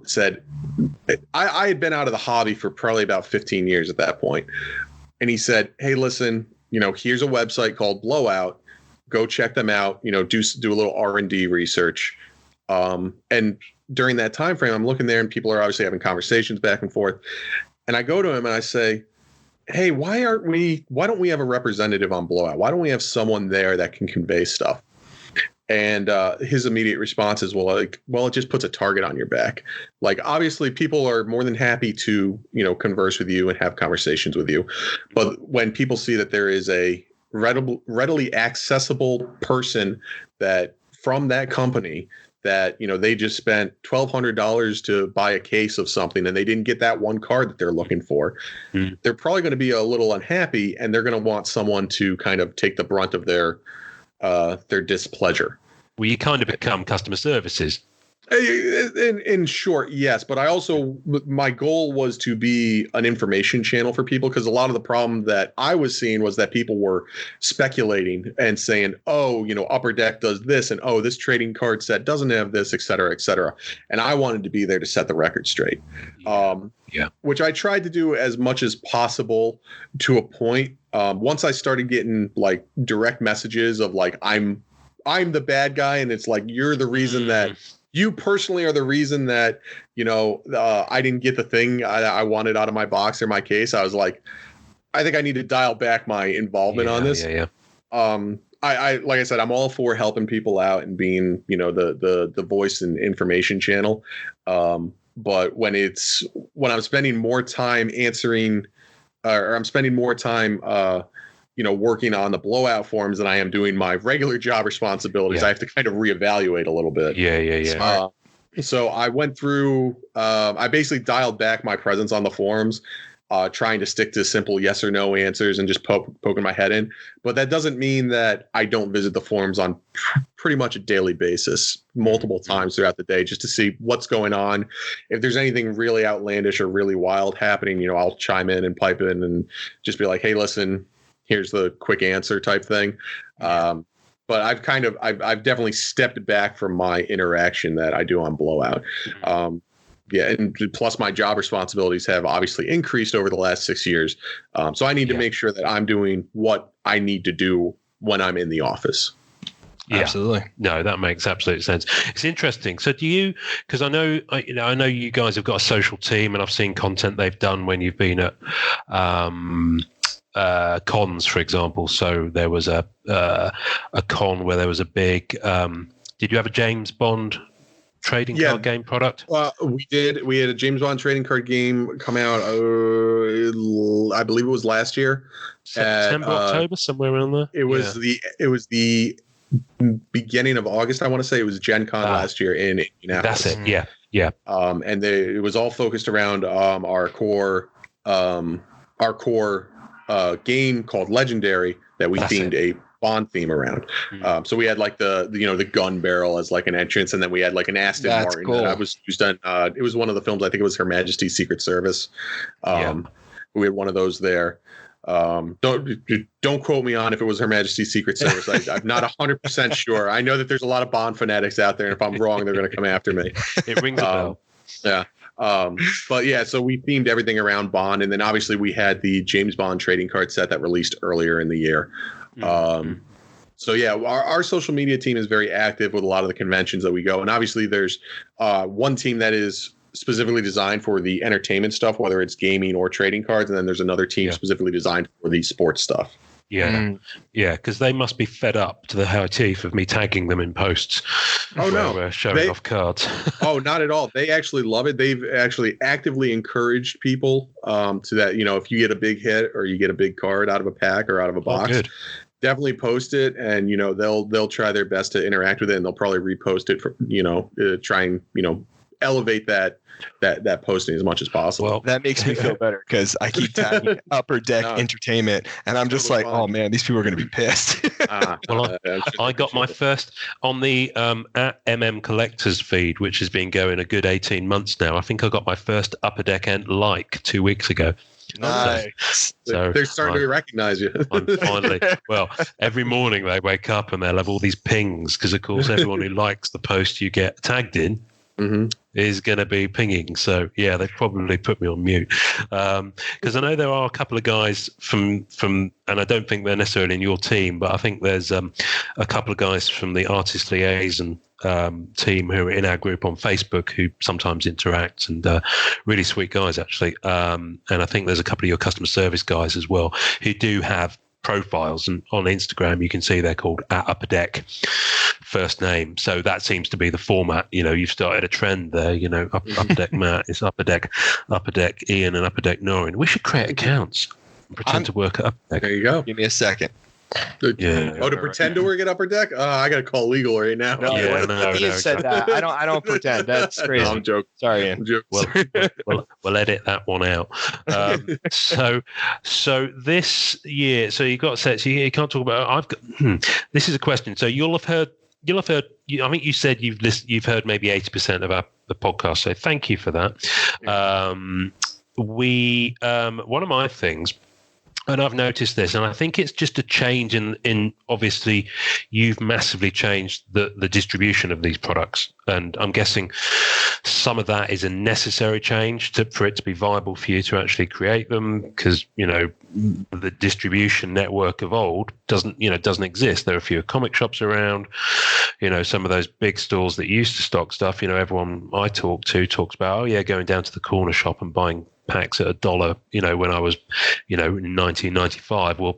said, I had been out of the hobby for probably about 15 years at that point. And he said, hey, listen, here's a website called Blowout. Go check them out, do a little R&D research. And during that time frame, I'm looking there and people are obviously having conversations back and forth. And I go to him and I say, hey, why don't we have a representative on Blowout? Why don't we have someone there that can convey stuff? And his immediate response is, well, it just puts a target on your back. Like, obviously, people are more than happy to, converse with you and have conversations with you. But when people see that there is a readily accessible person that from that company that, they just spent $1,200 to buy a case of something and they didn't get that one card that they're looking for, they're probably going to be a little unhappy and they're going to want someone to kind of take the brunt of their displeasure. Well, you kind of become customer services. In short, yes. But my goal was to be an information channel for people, because a lot of the problem that I was seeing was that people were speculating and saying, oh, Upper Deck does this, and oh, this trading card set doesn't have this, et cetera, et cetera. And I wanted to be there to set the record straight. Which I tried to do as much as possible to a point. Once I started getting like direct messages of like, I'm the bad guy, and it's like, you're the reason that you personally are the reason that, I didn't get the thing I wanted out of my box or my case. I was like, I think I need to dial back my involvement on this. I like I said, I'm all for helping people out and being, the voice and information channel. But when I'm spending more time answering, or I'm spending more time, working on the Blowout forums than I am doing my regular job responsibilities, I have to kind of reevaluate a little bit. So I went through, I basically dialed back my presence on the forums, trying to stick to simple yes or no answers and just poking my head in. But that doesn't mean that I don't visit the forums on pretty much a daily basis, multiple times throughout the day, just to see what's going on. If there's anything really outlandish or really wild happening, I'll chime in and pipe in and just be like, hey, listen, here's the quick answer type thing. But I've definitely stepped back from my interaction that I do on Blowout. And plus my job responsibilities have obviously increased over the last 6 years. So I need to make sure that I'm doing what I need to do when I'm in the office. Yeah, absolutely. No, that makes absolute sense. It's interesting. So do you, because I know you guys have got a social team and I've seen content they've done when you've been at, cons, for example. So there was a con where there was a big did you have a James Bond trading card game product? We did. We had a James Bond trading card game come out, I believe it was last year, September, October, somewhere around there. It was the beginning of August, I want to say. It was Gen Con last year in Indianapolis. That's it. Yeah. And it was all focused around our core game called Legendary that we themed a Bond theme around. So we had like the gun barrel as like an entrance, and then we had like an Aston Martin that I was used on. It was one of the films, I think it was Her Majesty's Secret Service. We had one of those there. Don't quote me on if it was Her Majesty's Secret Service. I'm not 100% sure. I know that there's a lot of Bond fanatics out there, and if I'm wrong, they're going to come after me. It rings a bell. Yeah. But yeah, so we themed everything around Bond, and then obviously we had the James Bond trading card set that released earlier in the year. So yeah, our social media team is very active with a lot of the conventions that we go, and obviously there's one team that is specifically designed for the entertainment stuff, whether it's gaming or trading cards, and then there's another team specifically designed for the sports stuff. Yeah, because they must be fed up to the high teeth of me tagging them in posts. No, showing off cards. Oh, not at all. They actually love it. They've actually actively encouraged people to that. If you get a big hit or you get a big card out of a pack or out of a box, definitely post it, and they'll try their best to interact with it, and they'll probably repost it for try and elevate that posting as much as possible. Well, that makes me feel better because I keep tagging Upper Deck Entertainment, and I'm just like, oh man, these people are going to be pissed. I got my first on the at Collectors feed, which has been going a good 18 months now. I think I got my first Upper Deck End 2 weeks ago. Nice. So they're starting to recognize you. I'm finally, every morning they wake up and they'll have all these pings because, of course, everyone who likes the post you get tagged in is going to be pinging. So yeah, they've probably put me on mute because I know there are a couple of guys from, and I don't think they're necessarily in your team, but I think there's a couple of guys from the Artist Liaison team who are in our group on Facebook who sometimes interact, and really sweet guys actually. And I think there's a couple of your customer service guys as well who do have profiles, and on Instagram you can see they're called @Upper Deck first name. So that seems to be the format. You've started a trend there. UpperDeckMatt, it's Upper Deck Ian, and Upper Deck Norrin. We should create accounts and pretend to work at Upper Deck. There you go. Give me a second. To pretend to work at Upper Deck? I got to call legal right now. Ian said that. I don't pretend. That's crazy. No, I'm joking. Sorry, Ian. We'll edit that one out. So this year, so you've got sets. You can't talk about. I've got. This is a question. So you'll have heard. I think you said you've heard maybe 80% of the podcast. So thank you for that. One of my things. And I've noticed this, and I think it's just a change in obviously you've massively changed the distribution of these products. And I'm guessing some of that is a necessary change for it to be viable for you to actually create them, because, the distribution network of old doesn't exist. There are a few comic shops around, some of those big stores that used to stock stuff, everyone I talk to talks about, going down to the corner shop and buying packs at $1, when I was, in 1995. Well,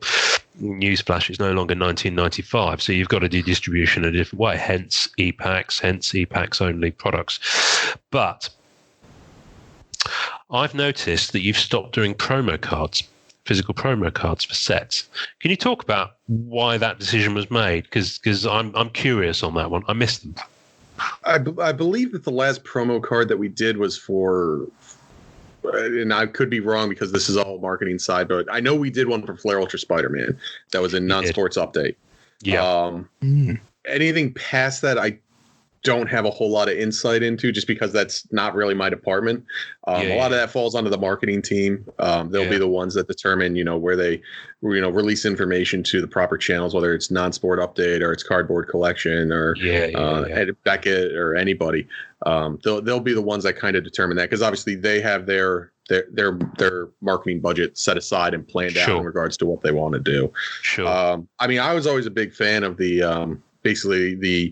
newsflash, it's no longer 1995. So you've got to do distribution a different way, hence e-packs only products. But I've noticed that you've stopped doing physical promo cards for sets. Can you talk about why that decision was made? Because I'm curious on that one. I missed them. I believe that the last promo card that we did was for, and I could be wrong because this is all marketing side, but I know we did one for Flare Ultra Spider-Man that was a non-sports update. Yeah. Anything past that, I don't have a whole lot of insight into, just because that's not really my department. A lot of that falls onto the marketing team. They'll be the ones that determine, where they, release information to the proper channels, whether it's non-sport update or it's cardboard collection or Beckett or anybody. They'll be the ones that kind of determine that, because obviously they have their marketing budget set aside and planned out in regards to what they want to do. Sure. I was always a big fan of the basically the,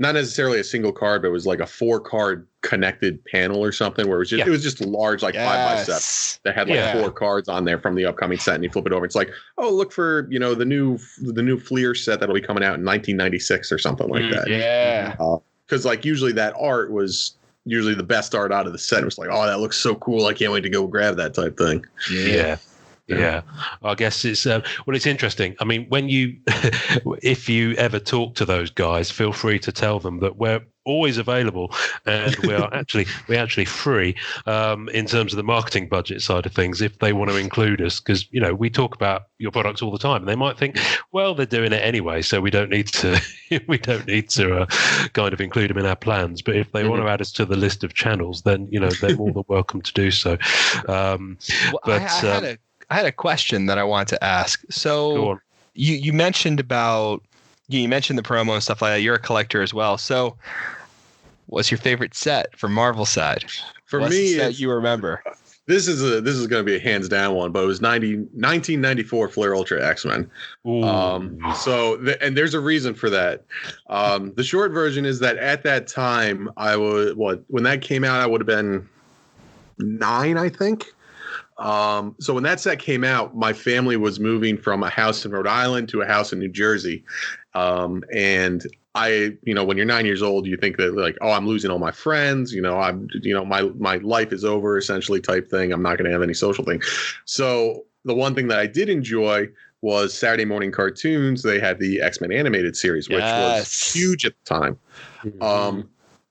not necessarily a single card, but it was like a 4-card connected panel or something, where it was just large, like 5x7 that had like 4 cards on there from the upcoming set, and you flip it over, it's like, oh, look for the new Fleer set that'll be coming out in 1996 or something like that. Because like usually that art was usually the best art out of the set. It was like, oh, that looks so cool, I can't wait to go grab that type thing. Yeah, I guess it's it's interesting. I mean, when if you ever talk to those guys, feel free to tell them that we're always available, and we're actually free in terms of the marketing budget side of things, if they want to include us, because we talk about your products all the time, and they might think, well, they're doing it anyway, so we don't need to kind of include them in our plans. But if they want to add us to the list of channels, then they're more than welcome to do so. I had a question that I wanted to ask. So you mentioned about, you mentioned the promo and stuff like that. You're a collector as well. So what's your favorite set for Marvel side? For me, that you remember? This is going to be a hands down one, but it was 1994 Flare Ultra X-Men. And there's a reason for that. The short version is that at that time, when that came out, I would have been 9, I think. So when that set came out, my family was moving from a house in Rhode Island to a house in New Jersey. And when you're 9 years old, you think that like, oh, I'm losing all my friends, my life is over essentially type thing. I'm not going to have any social thing. So the one thing that I did enjoy was Saturday morning cartoons. They had the X-Men animated series, which was huge at the time. Mm-hmm.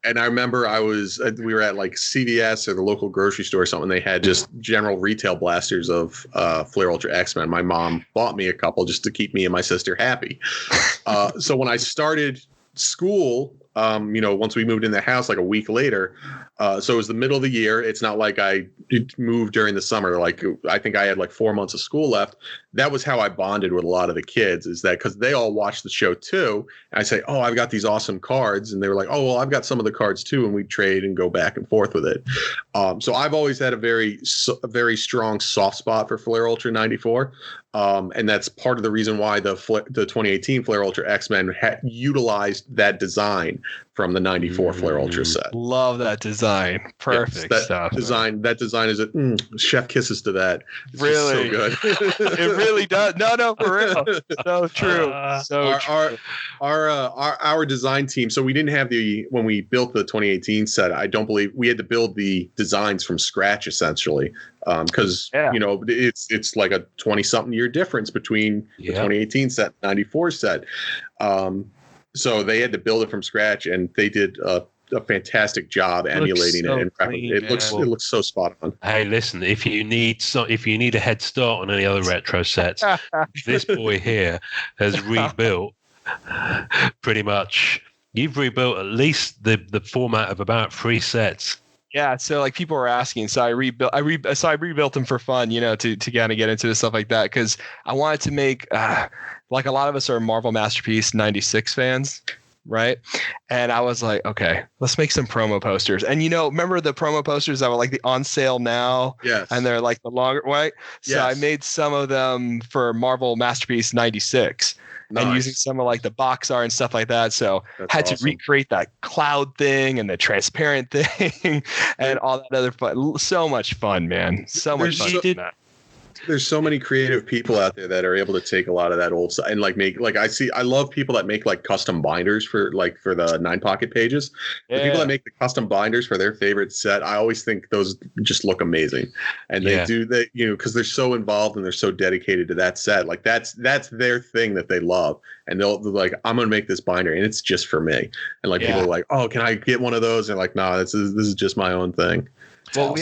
And I remember we were at like CVS or the local grocery store or something. They had just general retail blasters of Flare Ultra X-Men. My mom bought me a couple just to keep me and my sister happy. So when I started school, once we moved in the house like a week later, so it was the middle of the year. It's not like I moved during the summer. Like I think I had like 4 months of school left. That was how I bonded with a lot of the kids, is that because they all watched the show too. And I say, oh, I've got these awesome cards. And they were like, oh, well, I've got some of the cards too. And we'd trade and go back and forth with it. So I've always had a very strong soft spot for Flare Ultra 94. And that's part of the reason why the 2018 Flare Ultra X-Men utilized that design from the 94 Flare Ultra set. Love that design. Perfect stuff. That design is chef kisses to that. It's really just so good. It really does. No, for real. So true. Our design team. So we didn't have when we built the 2018 set, I don't believe we had to build the designs from scratch essentially. Because it's like a 20-something year difference between the 2018 set and 94 set. So they had to build it from scratch, and they did a fantastic job emulating it. And it looks so spot on. Hey, listen, if you need a head start on any other retro sets, this boy here has rebuilt pretty much. You've rebuilt at least the format of about 3 sets. Yeah, so like people were asking, so I rebuilt them for fun, to kind of get into stuff like that, because I wanted to make like a lot of us are Marvel Masterpiece 96 fans, right? And I was like, okay, let's make some promo posters. And remember the promo posters that were like the on sale now? Yes. And they're like the longer, right? So yes. I made some of them for Marvel Masterpiece 96. Nice. And using some of like the box art and stuff like that. So had to recreate that cloud thing and the transparent thing and all that other fun. So much fun, man. So much fun. There's so many creative people out there that are able to take a lot of that old stuff and like make I love people that make like custom binders for the 9-pocket pages. The people that make the custom binders for their favorite set, I always think those just look amazing. And they do that, because they're so involved and they're so dedicated to that set. Like that's their thing that they love. And they're like, I'm gonna make this binder and it's just for me. And like people are like, oh, can I get one of those? And like, no, this is just my own thing. Well,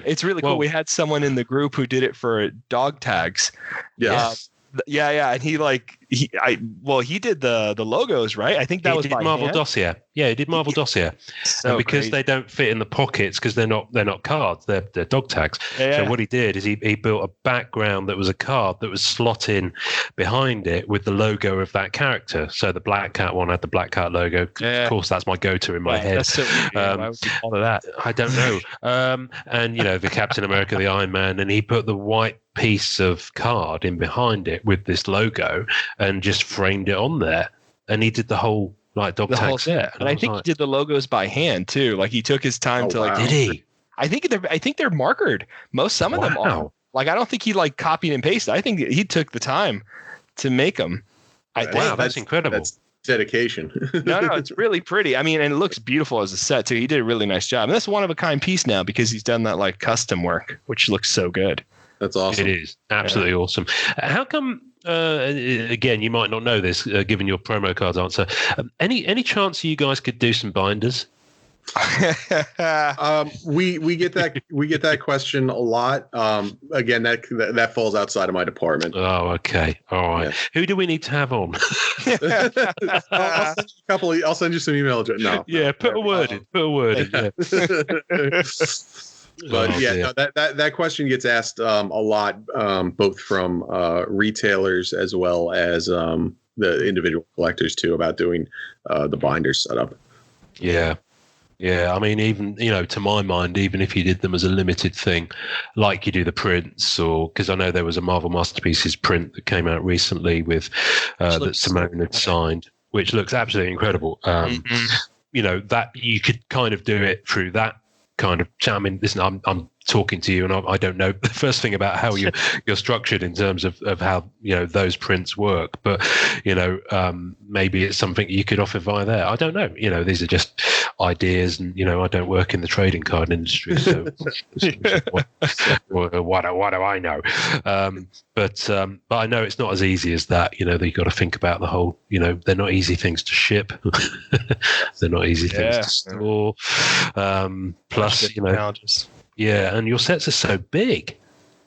it's really cool. We had someone in the group who did it for dog tags. Yes. And he did the logos, right? I think that was by Marvel hand. Dossier. Yeah, he did Marvel Dossier. So and because they don't fit in the pockets, because they're not cards, they're dog tags. Yeah. So what he did is he built a background that was a card that was slotting behind it with the logo of that character. So the Black Cat one had the Black Cat logo. Yeah. Of course, that's my go-to in my head. That's so weird. Why would you follow that? I don't know. And the Captain America, the Iron Man, and he put the white piece of card in behind it with this logo and just framed it on there. And he did the whole dog tag set. And I think he did the logos by hand too. Like he took his time to did he? I think they're markered. Some of them are. Like I don't think he copied and pasted. I think he took the time to make them. Wow, that's incredible. That's dedication. No, it's really pretty. I mean, and it looks beautiful as a set too. He did a really nice job. And that's one of a kind piece now because he's done that custom work, which looks so good. That's awesome. It is absolutely awesome. How come? Again, you might not know this, given your promo cards answer. Any chance you guys could do some binders? We get that question a lot. Again, that falls outside of my department. Oh, okay, all right. Yeah. Who do we need to have on? I'll send you some email address. No. Yeah, put a word in. Yeah. But that question gets asked a lot, both from retailers as well as the individual collectors too, about doing the binder setup. Yeah. Yeah, I mean, even, to my mind, even if you did them as a limited thing, like you do the prints, or because I know there was a Marvel Masterpieces print that came out recently with that Simone had signed, which looks absolutely incredible. That you could kind of do it through that kind of. I mean, listen, I'm talking to you, and I don't know the first thing about how you're structured in terms of how those prints work, but maybe it's something you could offer via there. I don't know. These are just ideas, and I don't work in the trading card industry, so what do I know? But I know it's not as easy as that. You've got to think about the whole. They're not easy things to ship. They're not easy things to store. Plus, challenges. Yeah, and your sets are so big.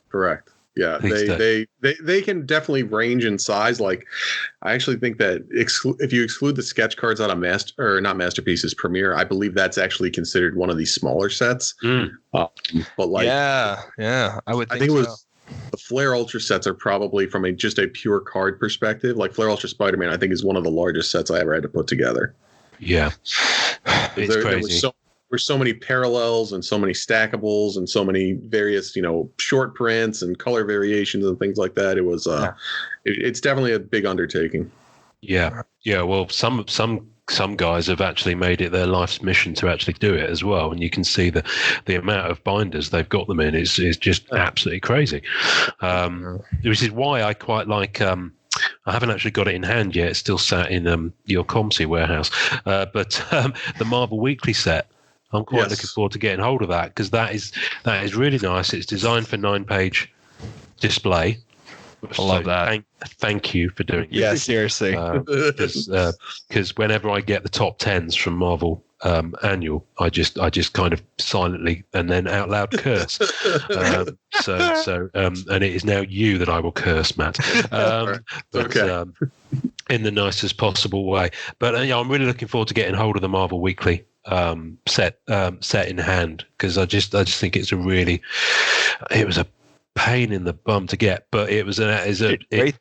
Correct. Yeah, they can definitely range in size. Like, I actually think that if you exclude the sketch cards out of not Masterpieces, Premiere, I believe that's actually considered one of these smaller sets. But like, yeah, I would. I think it was the Flare Ultra sets are probably from just a pure card perspective. Like Flare Ultra Spider-Man, I think is one of the largest sets I ever had to put together. Yeah, it's crazy. There's so many parallels and so many stackables and so many various, short prints and color variations and things like that. It was, it's definitely a big undertaking. Yeah. Well, some guys have actually made it their life's mission to actually do it as well, and you can see the amount of binders they've got them in is just absolutely crazy. Which is why I quite like. I haven't actually got it in hand yet. It's still sat in your ComC warehouse. But the Marvel Weekly set. I'm quite looking forward to getting hold of that, because that is really nice. It's designed for 9-page display. I love that. Thank you for doing it. Yeah, seriously. Because whenever I get the top 10s from Marvel Annual, I just kind of silently and then out loud curse. And it is now you that I will curse, Matt. Okay. In the nicest possible way. But I'm really looking forward to getting hold of the Marvel Weekly set in hand, because I just think it was a pain in the bum to get, but it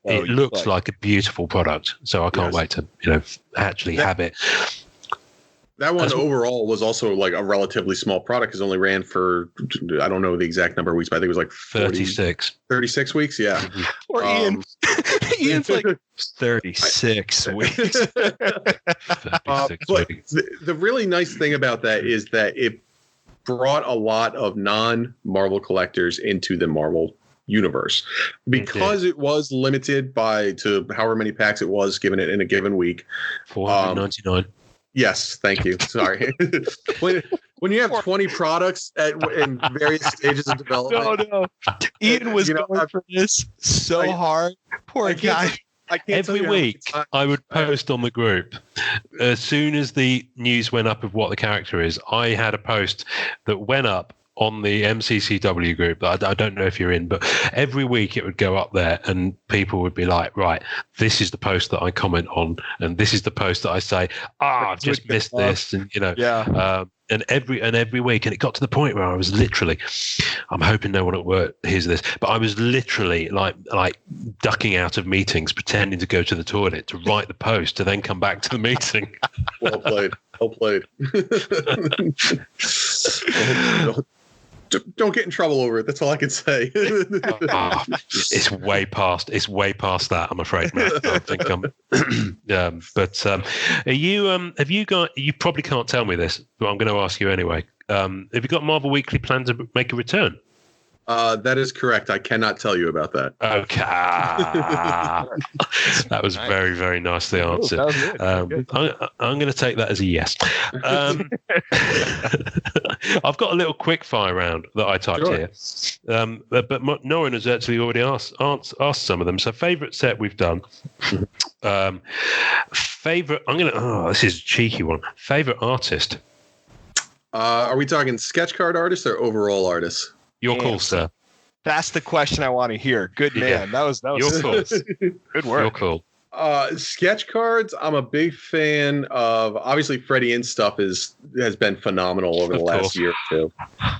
looks like a beautiful product, so I can't wait to actually have it. That one overall was also like a relatively small product, because only ran for, I don't know the exact number of weeks, but I think it was like 36 weeks. Yeah. Or Ian's like 36 weeks. 36 weeks. The really nice thing about that is that it brought a lot of non-Marvel collectors into the Marvel universe, because it was limited to however many packs it was given it in a given week. 499. Yes, thank you. Sorry. when you have 20 products in various stages of development. No. Ian was going for this so hard. Poor guy. Every week, I would post on the group. As soon as the news went up of what the character is, I had a post that went up on the MCCW group that I don't know if you're in, but every week it would go up there, and people would be like, right, this is the post that I comment on, and this is the post that I say, I've just missed this, and and every week, and it got to the point where I was literally, I'm hoping no one at work hears this, but I was literally like ducking out of meetings, pretending to go to the toilet to write the post, to then come back to the meeting. Well played. Don't get in trouble over it. That's all I can say. It's way past that, I'm afraid, Matt. I think but are you have you got, you probably can't tell me this, but I'm going to ask you anyway. Have you got Marvel Weekly planned to make a return? That is correct. I cannot tell you about that. Okay. That was very, very nicely answered. I'm going to take that as a yes. I've got a little quick fire round that I typed here. But Norrin has actually already asked some of them. So favourite set we've done. Favourite, this is a cheeky one. Favourite artist. Are we talking sketch card artists or overall artists? Your call, sir. That's the question I want to hear. Good man. Yeah. That was your call. Good work. Your call. Sketch cards, I'm a big fan of. Obviously, Freddie Ince stuff has been phenomenal over the last year or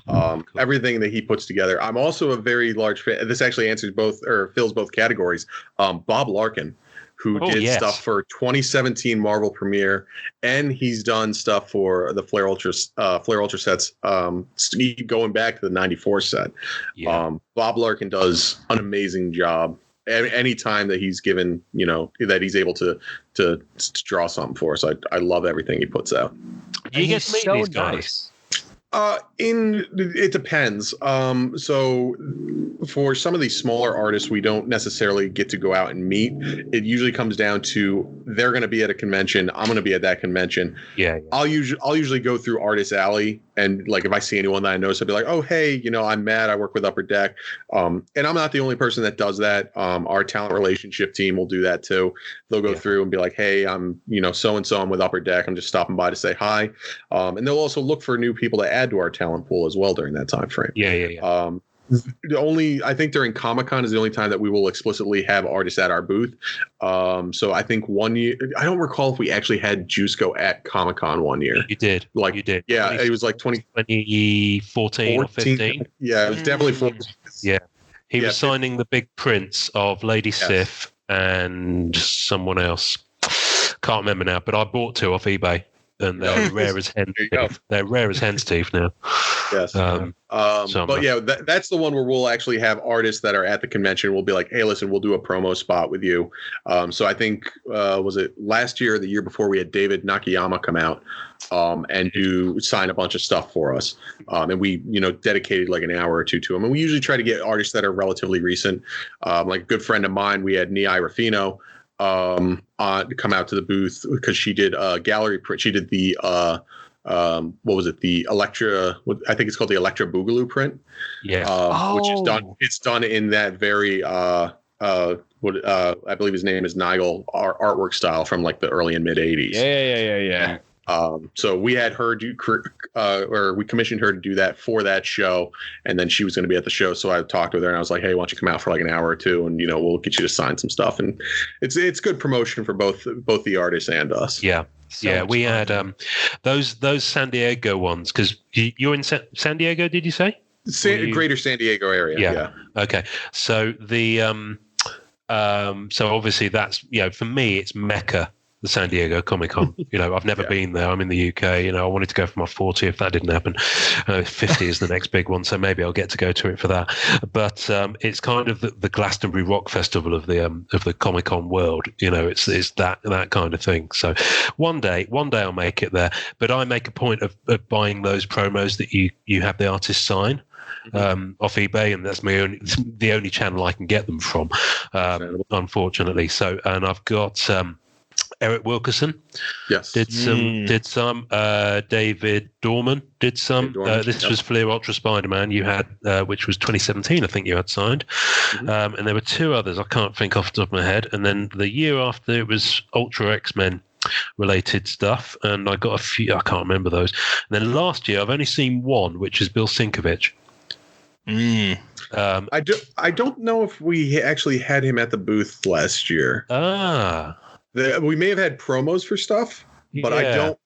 two. Everything that he puts together. I'm also a very large fan. This actually answers both, or fills both categories. Bob Larkin who did stuff for 2017 Marvel Premiere, and he's done stuff for the Flare Ultra sets, going back to the '94 set. Yeah. Bob Larkin does an amazing job. Any time that he's given, that he's able to draw something for us, I love everything he puts out. Do you get to meet these guys? Nice. It depends. So for some of these smaller artists, we don't necessarily get to go out and meet. It usually comes down to they're going to be at a convention. I'm going to be at that convention. Yeah. I'll usually go through Artist Alley, and like if I see anyone that I notice, I'll be like, oh hey, I'm Matt. I work with Upper Deck. And I'm not the only person that does that. Our talent relationship team will do that too. They'll go through and be like, hey, I'm so and so. I'm with Upper Deck. I'm just stopping by to say hi. And they'll also look for new people to add to our talent pool as well during that time frame. Yeah. I think during Comic-Con is the only time that we will explicitly have artists at our booth. So I think 1 year, I don't recall if we actually had Juiceco at Comic-Con 1 year. You did. You did. Yeah, it was like 2014 or 15. Yeah, it was definitely 14. Yeah. He was signing the big prints of Lady Sif and someone else. Can't remember now, but I bought 2 off eBay. And they're rare as hen's teeth. They're rare as hen's teeth now. Yes. But yeah, that's the one where we'll actually have artists that are at the convention. We'll be like, hey, listen, we'll do a promo spot with you. So I think, was it last year or the year before, we had David Nakayama come out and sign a bunch of stuff for us. And we, dedicated like an hour or two to him. And we usually try to get artists that are relatively recent. Like a good friend of mine, we had Nia Ruffino come out to the booth because she did gallery print. She did the what was it? The Electra. I think it's called the Electra Boogaloo print. Yeah. Which is done. It's done in that very I believe his name is Nigel artwork style from like the early and mid '80s. Yeah. So we had her we commissioned her to do that for that show, and then she was going to be at the show. So I talked with her and I was like, hey, why don't you come out for like an hour or two, and we'll get you to sign some stuff. And it's good promotion for both the artists and us. Yeah. We had those San Diego ones, because you're in San Diego, did you say? Greater San Diego area. Yeah. Okay. So the so obviously that's for me it's Mecca, the San Diego Comic-Con. I've never been there. I'm in the UK. I wanted to go for my 40th. That didn't happen. 50 is the next big one, so maybe I'll get to go to it for that. But it's kind of the Glastonbury Rock Festival of the Comic-Con world. It's that kind of thing. So one day I'll make it there. But I make a point of buying those promos that you have the artist sign off eBay, and that's the only channel I can get them from, unfortunately. So, and I've got Eric Wilkerson. Yes. Did some. David Dorman did some. This was Fleer Ultra Spider-Man. You had, which was 2017, I think you had signed. And there were 2 others I can't think off the top of my head. And then the year after, it was Ultra X-Men related stuff, and I got a few. I can't remember those. And then last year, I've only seen one, which is Bill Sienkiewicz. I don't know if we actually had him at the booth last year. We may have had promos for stuff, but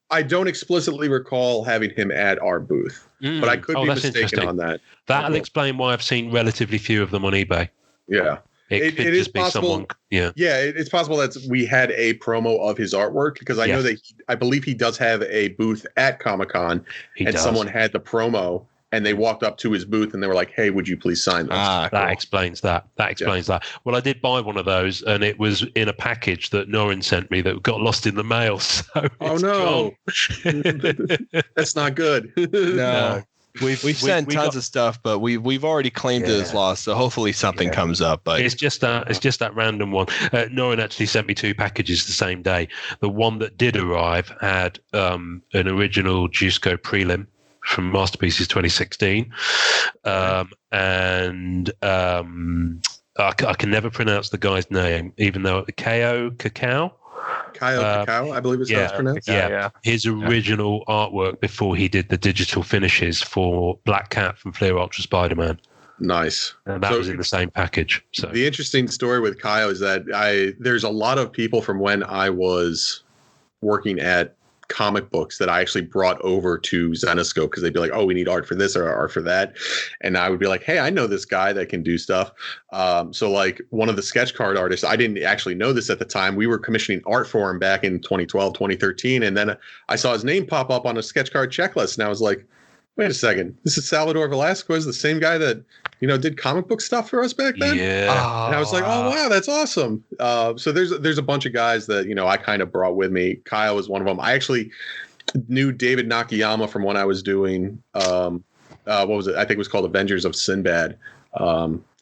I don't explicitly recall having him at our booth. But I could be mistaken on that. That'll explain why I've seen relatively few of them on eBay. Yeah. It could just be possible, someone. Yeah. Yeah, it's possible that we had a promo of his artwork, because I know that I believe he does have a booth at Comic-Con, and someone had the promo. And they walked up to his booth and they were like, hey, would you please sign this? That explains that. That. Well, I did buy one of those, and it was in a package that Norrin sent me that got lost in the mail. So oh, no. That's not good. No. We've sent tons of stuff, but we've already claimed it as lost. So hopefully something comes up. But it's just that random one. Norrin actually sent me 2 packages the same day. The one that did arrive had an original Juiceco prelim from Masterpieces 2016, and I can never pronounce the guy's name, even though Cacao, I believe it's how it's pronounced. Yeah. His original artwork before he did the digital finishes for Black Cat from Fleer Ultra Spider-Man. Nice. And that was in the same package. So the interesting story with Kyle is that there's a lot of people from when I was working at comic books that I actually brought over to Zenoscope because they'd be like, oh, we need art for this or art for that. And I would be like, hey, I know this guy that can do stuff. So like one of the sketch card artists, I didn't actually know this at the time. We were commissioning art for him back in 2012, 2013. And then I saw his name pop up on a sketch card checklist. And I was like, wait a second, this is Salvador Velasquez, the same guy that, did comic book stuff for us back then. Yeah. And I was like, oh, wow, that's awesome. So there's a bunch of guys that, I kind of brought with me. Kyle was one of them. I actually knew David Nakayama from when I was doing, what was it? I think it was called Avengers of Sinbad.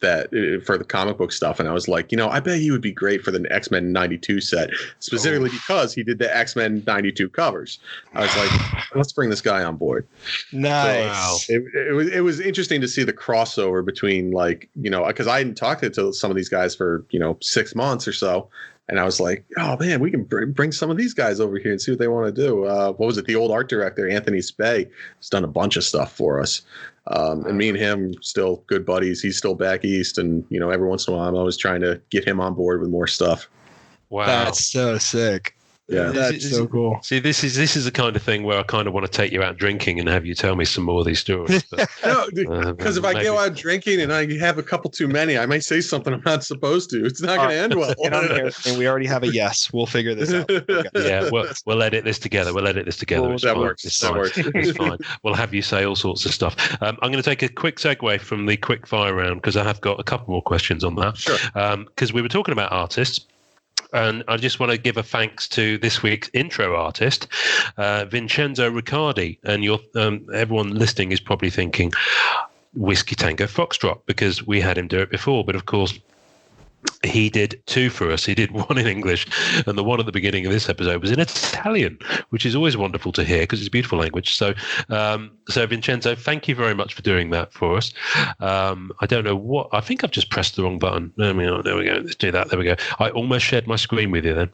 That for the comic book stuff. And I was like, I bet he would be great for the X-Men 92 set, specifically because he did the X-Men 92 covers. I was like, let's bring this guy on board. Nice. So, it was interesting to see the crossover between because I hadn't talked to some of these guys for, 6 months or so. And I was like, oh, man, we can bring some of these guys over here and see what they want to do. What was it? The old art director, Anthony Spey, has done a bunch of stuff for us. And me and him still good buddies. He's still back east. And, every once in a while, I'm always trying to get him on board with more stuff. Wow. That's so sick. Yeah, that's so cool. See, this is the kind of thing where I kind of want to take you out drinking and have you tell me some more of these stories. But, no, because if I go out drinking and I have a couple too many, I might say something I'm not supposed to. It's not going to end well. And we already have a yes. We'll figure this out. Okay. Yeah, we'll edit this together. That works. It's fine. We'll have you say all sorts of stuff. I'm going to take a quick segue from the quick fire round because I have got a couple more questions on that. Sure. Because we were talking about artists. And I just want to give a thanks to this week's intro artist, Vincenzo Riccardi. And everyone listening is probably thinking Whiskey Tango Foxtrot because we had him do it before. But of course, he did two for us. He did one in English, and the one at the beginning of this episode was in Italian, which is always wonderful to hear because it's a beautiful language. So, Vincenzo, thank you very much for doing that for us. I don't know what. I think I've just pressed the wrong button. There we go. Let's do that. There we go. I almost shared my screen with you then.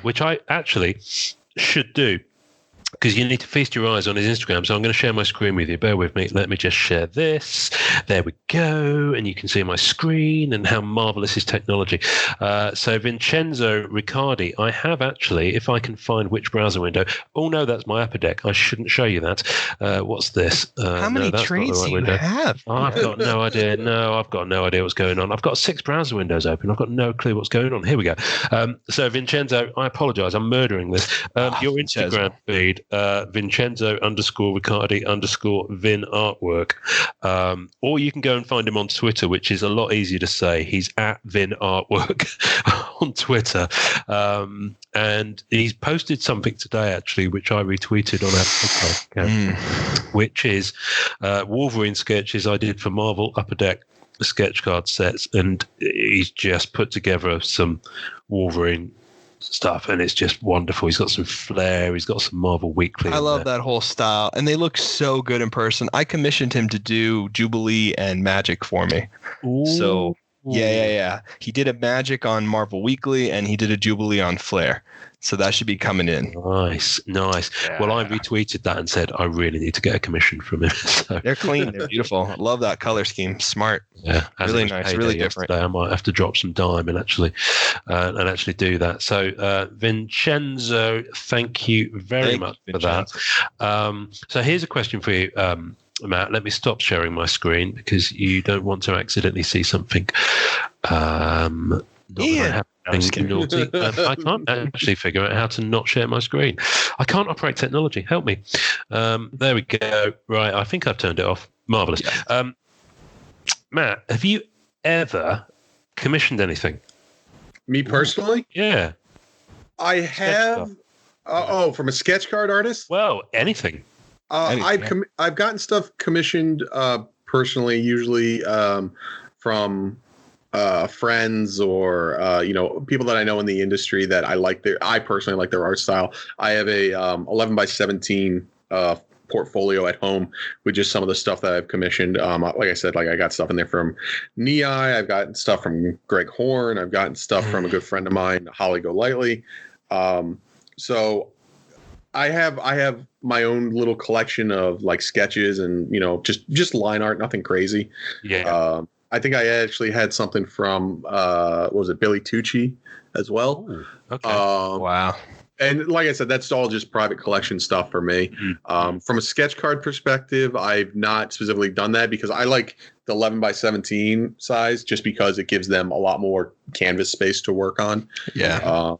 Which I actually should do. Because you need to feast your eyes on his Instagram. So I'm going to share my screen with you. Bear with me. Let me just share this. There we go. And you can see my screen and how marvelous is technology. So Vincenzo Riccardi, I have actually, if I can find which browser window. Oh, no, that's my UpperDeck. I shouldn't show you that. What's this? How many trades do you have? Oh, I've got no idea. No, I've got no idea what's going on. I've got 6 browser windows open. I've got no clue what's going on. Here we go. So Vincenzo, I apologize. I'm murdering this. Your Instagram feed. Vincenzo _Riccardi _Vin artwork. Or you can go and find him on Twitter, which is a lot easier to say. He's at Vin artwork on Twitter. And he's posted something today, actually, which I retweeted on our podcast account, which is Wolverine sketches I did for Marvel Upper Deck sketch card sets. And he's just put together some Wolverine stuff, and it's just wonderful. He's got some flair. He's got some Marvel Weekly. I love that whole style, and they look so good in person. I commissioned him to do Jubilee and Magic for me. Ooh. So yeah. He did a Magic on Marvel Weekly, and he did a Jubilee on Flair. So that should be coming in. Nice. Yeah. Well, I retweeted that and said I really need to get a commission from him. So. They're clean. They're beautiful. I love that color scheme. Smart. Yeah, really nice. Really different. I might have to drop some dime and actually do that. So, Vincenzo, thank you very much for that. So here's a question for you, Matt. Let me stop sharing my screen because you don't want to accidentally see something. Ian. Naughty. I can't actually figure out how to not share my screen. I can't operate technology. Help me. There we go. Right. I think I've turned it off. Marvelous. Yeah. Matt, have you ever commissioned anything? Me personally? Yeah. I have. From a sketch card artist? Well, anything. I've gotten stuff commissioned personally, usually from friends or people that I know in the industry that I personally like their art style. I have a 11x17 portfolio at home with just some of the stuff that I've commissioned. Like I said, I got stuff in there from Nei. I've gotten stuff from Greg Horn. I've gotten stuff from a good friend of mine, Holly Golightly. So I have my own little collection of like sketches and just line art, nothing crazy. Yeah. I think I actually had something from what was it, Billy Tucci as well. Ooh, okay. Wow. And like I said, that's all just private collection stuff for me. From a sketch card perspective, I've not specifically done that because I like the 11x17 size just because it gives them a lot more canvas space to work on. Yeah.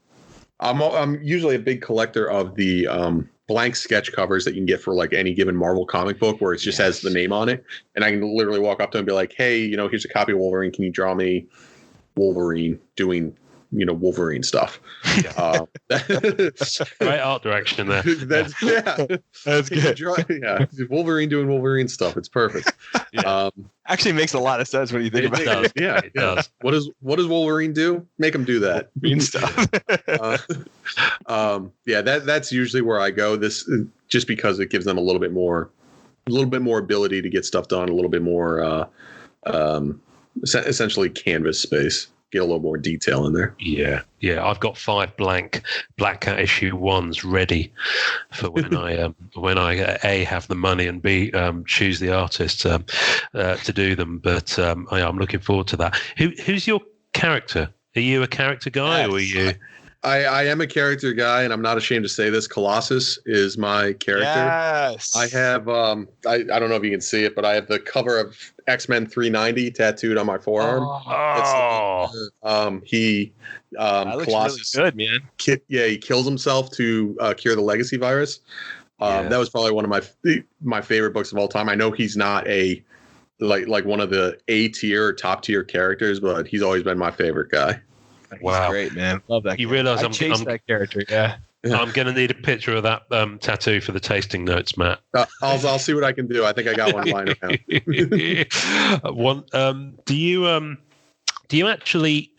I'm usually a big collector of the blank sketch covers that you can get for like any given Marvel comic book where it just has the name on it. And I can literally walk up to them and be like, hey, here's a copy of Wolverine. Can you draw me Wolverine doing Wolverine stuff? Great art direction there. That's good. Wolverine doing Wolverine stuff. It's perfect. Actually makes a lot of sense when you think about it. It does. What does Wolverine do? Make him do that. Green stuff. That's usually where I go. This just because it gives them a little bit more ability to get stuff done, a little bit more essentially canvas space. Get a little more detail in there. Yeah. I've got 5 blank Black Cat issue 1s ready for when I A, have the money, and B, choose the artist to do them. But I'm looking forward to that. Who's your character? Are you a character guy, or are you? I am a character guy, and I'm not ashamed to say this. Colossus is my character. Yes. I have I don't know if you can see it, but I have the cover of X-Men 390 tattooed on my forearm. He Colossus, really good, man. He kills himself to cure the legacy virus. That was probably one of my favorite books of all time. I know he's not a like one of the A tier or top tier characters, but he's always been my favorite guy. Wow, great, man. Love that. You realize I'm that character, yeah. I'm going to need a picture of that tattoo for the tasting notes, Matt. I'll see what I can do. I think I got one lying around. Do you actually?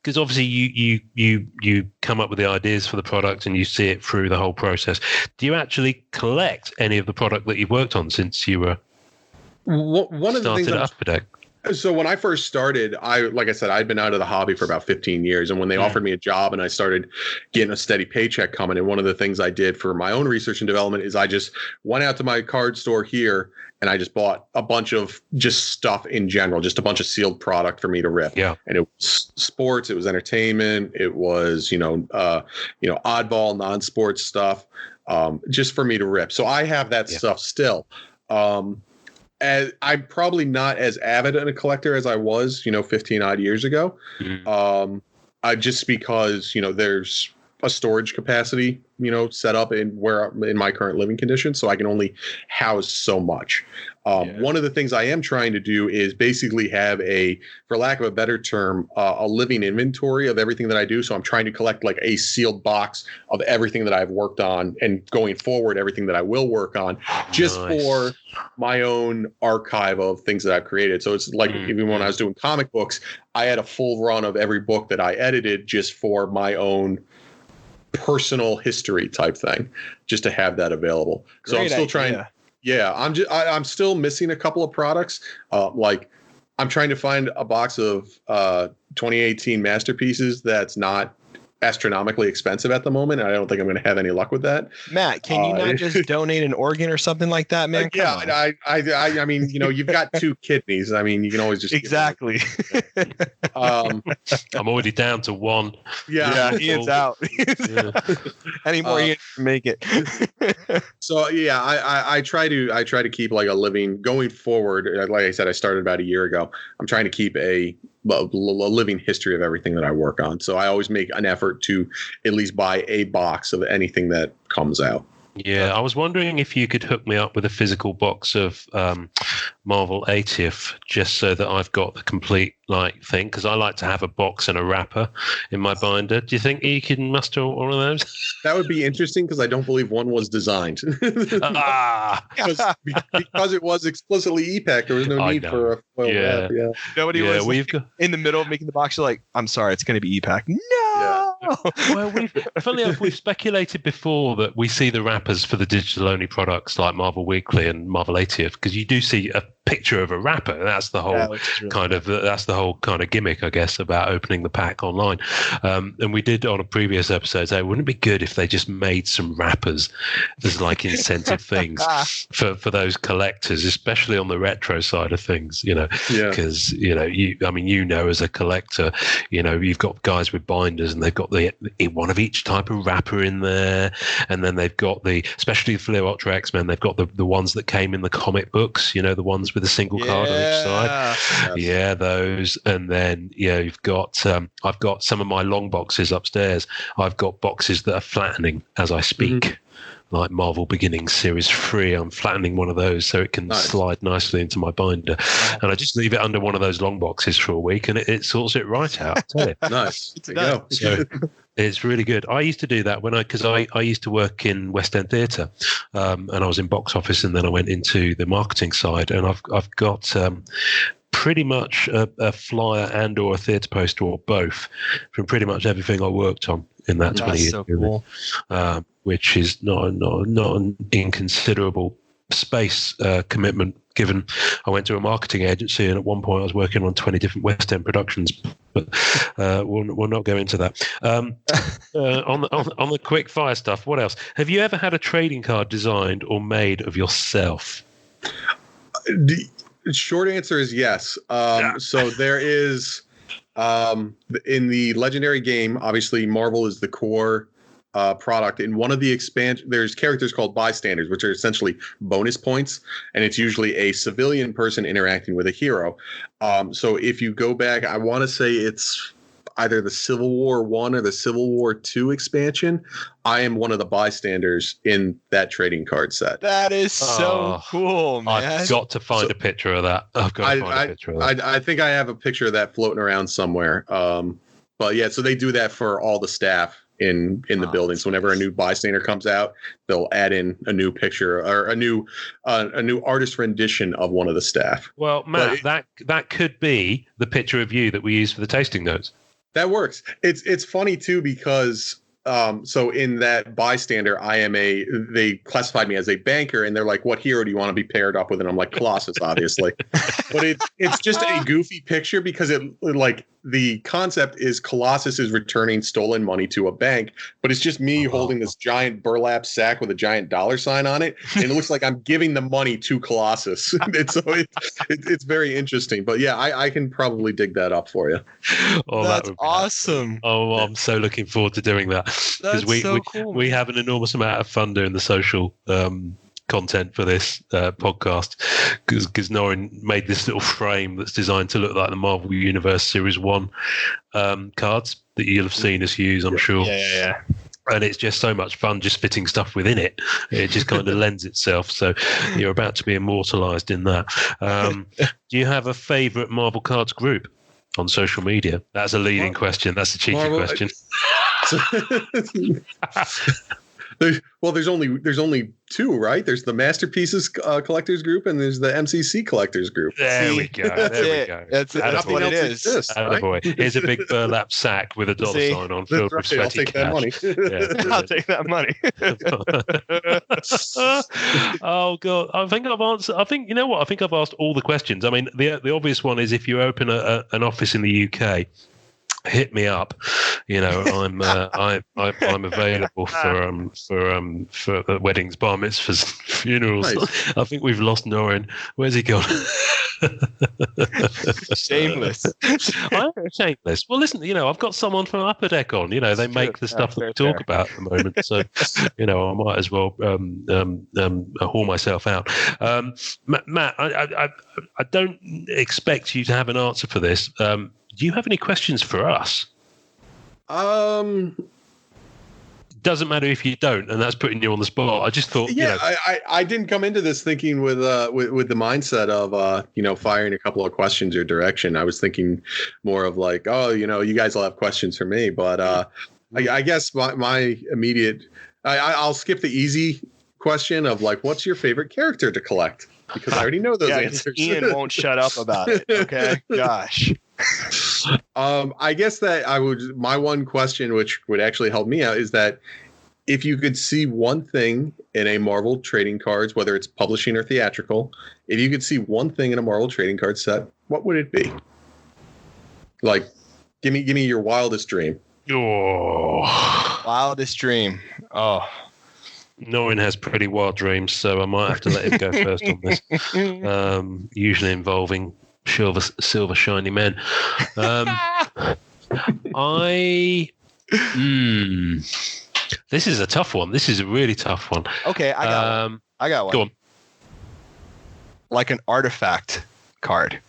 Because obviously you come up with the ideas for the product and you see it through the whole process. Do you actually collect any of the product that you've worked on since you were one of the things started at UpperDeck? So when I first started, like I said, I'd been out of the hobby for about 15 years. And when they offered me a job and I started getting a steady paycheck coming in, one of the things I did for my own research and development is I just went out to my card store here and I just bought a bunch of just stuff in general, just a bunch of sealed product for me to rip. Yeah. And it was sports, it was entertainment, it was, oddball, non-sports stuff, just for me to rip. So I have that stuff still. As I'm probably not as avid a collector as I was, 15 odd years ago. Just because, there's a storage capacity, set up in my current living conditions. So I can only house so much. One of the things I am trying to do is basically have for lack of a better term, a living inventory of everything that I do. So I'm trying to collect like a sealed box of everything that I've worked on, and going forward, everything that I will work on, just for my own archive of things that I've created. So it's like even when I was doing comic books, I had a full run of every book that I edited just for my own personal history type thing, just to have that available. So I'm still trying. Yeah, I'm still missing a couple of products. Like I'm trying to find a box of 2018 masterpieces that's not astronomically expensive at the moment. I don't think I'm going to have any luck with that. Matt, can you not just donate an organ or something like that, man? I mean, you've got 2 kidneys. I mean, you can always just exactly. I'm already down to 1. Yeah, Ian's out. Any more, Ian can make it. So yeah, I try to keep like a living going forward. Like I said, I started about a year ago. I'm trying to keep a living history of everything that I work on. So I always make an effort to at least buy a box of anything that comes out. Yeah, I was wondering if you could hook me up with a physical box of Marvel 80th, just so that I've got the complete thing, because I like to have a box and a wrapper in my binder. Do you think you can muster all of those? That would be interesting, because I don't believe one was designed. Because it was explicitly e-pack. There was no need for a foil wrap. Yeah. Nobody was in the middle of making the box. You're like, I'm sorry, it's going to be e-pack. No. Well, we've speculated before that we see the wrappers for the digital only products like Marvel Weekly and Marvel 80th, because you do see picture of a wrapper. That's the whole that's the whole kind of gimmick, I guess, about opening the pack online. And we did on a previous episode say, wouldn't it be good if they just made some wrappers as like incentive things for those collectors, especially on the retro side of things, because as a collector, you've got guys with binders and they've got one of each type of wrapper in there, and then they've got especially for the Ultra X-Men, they've got the ones that came in the comic books, the ones with a single card on each side. Yes. Yeah, those. And then you've got I've got some of my long boxes upstairs. I've got boxes that are flattening as I speak. Like Marvel Beginnings Series 3, I'm flattening one of those so it can slide nicely into my binder. And I just leave it under one of those long boxes for a week and it sorts it right out. I tell you. Nice. There you go. So it's really good. I used to do that because I used to work in West End Theatre, and I was in box office, and then I went into the marketing side, and I've got pretty much a flyer and or a theatre poster or both from pretty much everything I worked on in that 20 years. So cool. Which is not an inconsiderable space commitment, given I went to a marketing agency and at one point I was working on 20 different West End productions, but we'll not go into that. On the quick fire stuff, what else? Have you ever had a trading card designed or made of yourself? The short answer is yes. So there is in the Legendary game, obviously Marvel is the core product. In one of the there's characters called bystanders, which are essentially bonus points, and it's usually a civilian person interacting with a hero. So if you go back, I want to say it's either the Civil War 1 or the Civil War 2 expansion. I am one of the bystanders in that trading card set. That is so cool, man. I've got to find a picture of that. I think I have a picture of that floating around somewhere. But yeah, so they do that for all the staff in the building. So whenever a new bystander comes out, they'll add in a new picture or a new artist rendition of one of the staff. Well, Matt, that could be the picture of you that we use for the tasting notes. That works. It's funny too because so in that bystander, they classified me as a banker, and they're like, "What hero do you want to be paired up with?" And I'm like, Colossus, obviously. But it's just a goofy picture because the concept is Colossus is returning stolen money to a bank, but it's just me holding this giant burlap sack with a giant dollar sign on it, and it looks like I'm giving the money to Colossus. It's very interesting. But yeah, I can probably dig that up for you. That's awesome. Oh, I'm so looking forward to doing that. That's so cool. We have an enormous amount of fun doing the social content for this podcast because Norrin made this little frame that's designed to look like the Marvel Universe Series 1 cards that you'll have seen us use, I'm sure. Yeah. And it's just so much fun just fitting stuff within it. It just kind of lends itself. So you're about to be immortalized in that. Do you have a favorite Marvel Cards group on social media? That's a leading question. That's a cheeky question. There's only two, right? There's the Masterpieces Collectors Group and there's the MCC Collectors Group. There we go. That's what it is. Right? Here's a big burlap sack with a dollar sign on filled with sweaty I'll take cash. that money. Yeah, I'll take that money. Oh God, I think I've answered. I think I've asked all the questions. I mean, the obvious one is if you open an office in the UK, hit me up. I'm available for weddings, bar mitzvahs, funerals. Nice. I think we've lost Norrin. Where's he gone? Shameless. I'm shameless. Well, listen, I've got someone from Upper Deck on. They make the stuff that we talk about at the moment. So, I might as well haul myself out. Matt, I don't expect you to have an answer for this. Do you have any questions for us? Doesn't matter if you don't, and that's putting you on the spot. I just thought, I didn't come into this thinking with the mindset of firing a couple of questions your direction. I was thinking more of like, you guys will have questions for me, but I guess my immediate, I'll skip the easy question of like, what's your favorite character to collect? Because I already know those answers. Ian won't shut up about it. Okay, gosh. I guess that my one question, which would actually help me out, is that if you could see one thing in a Marvel trading cards, whether it's publishing or theatrical, if you could see one thing in a Marvel trading card set, what would it be? Like, give me your wildest dream. Oh, Wildest dream. Oh. Norrin has pretty wild dreams, so I might have to let him go first on this. Usually involving silver shiny men. This is a tough one. This is a really tough one. Okay, I got one. Go on. Like an artifact card.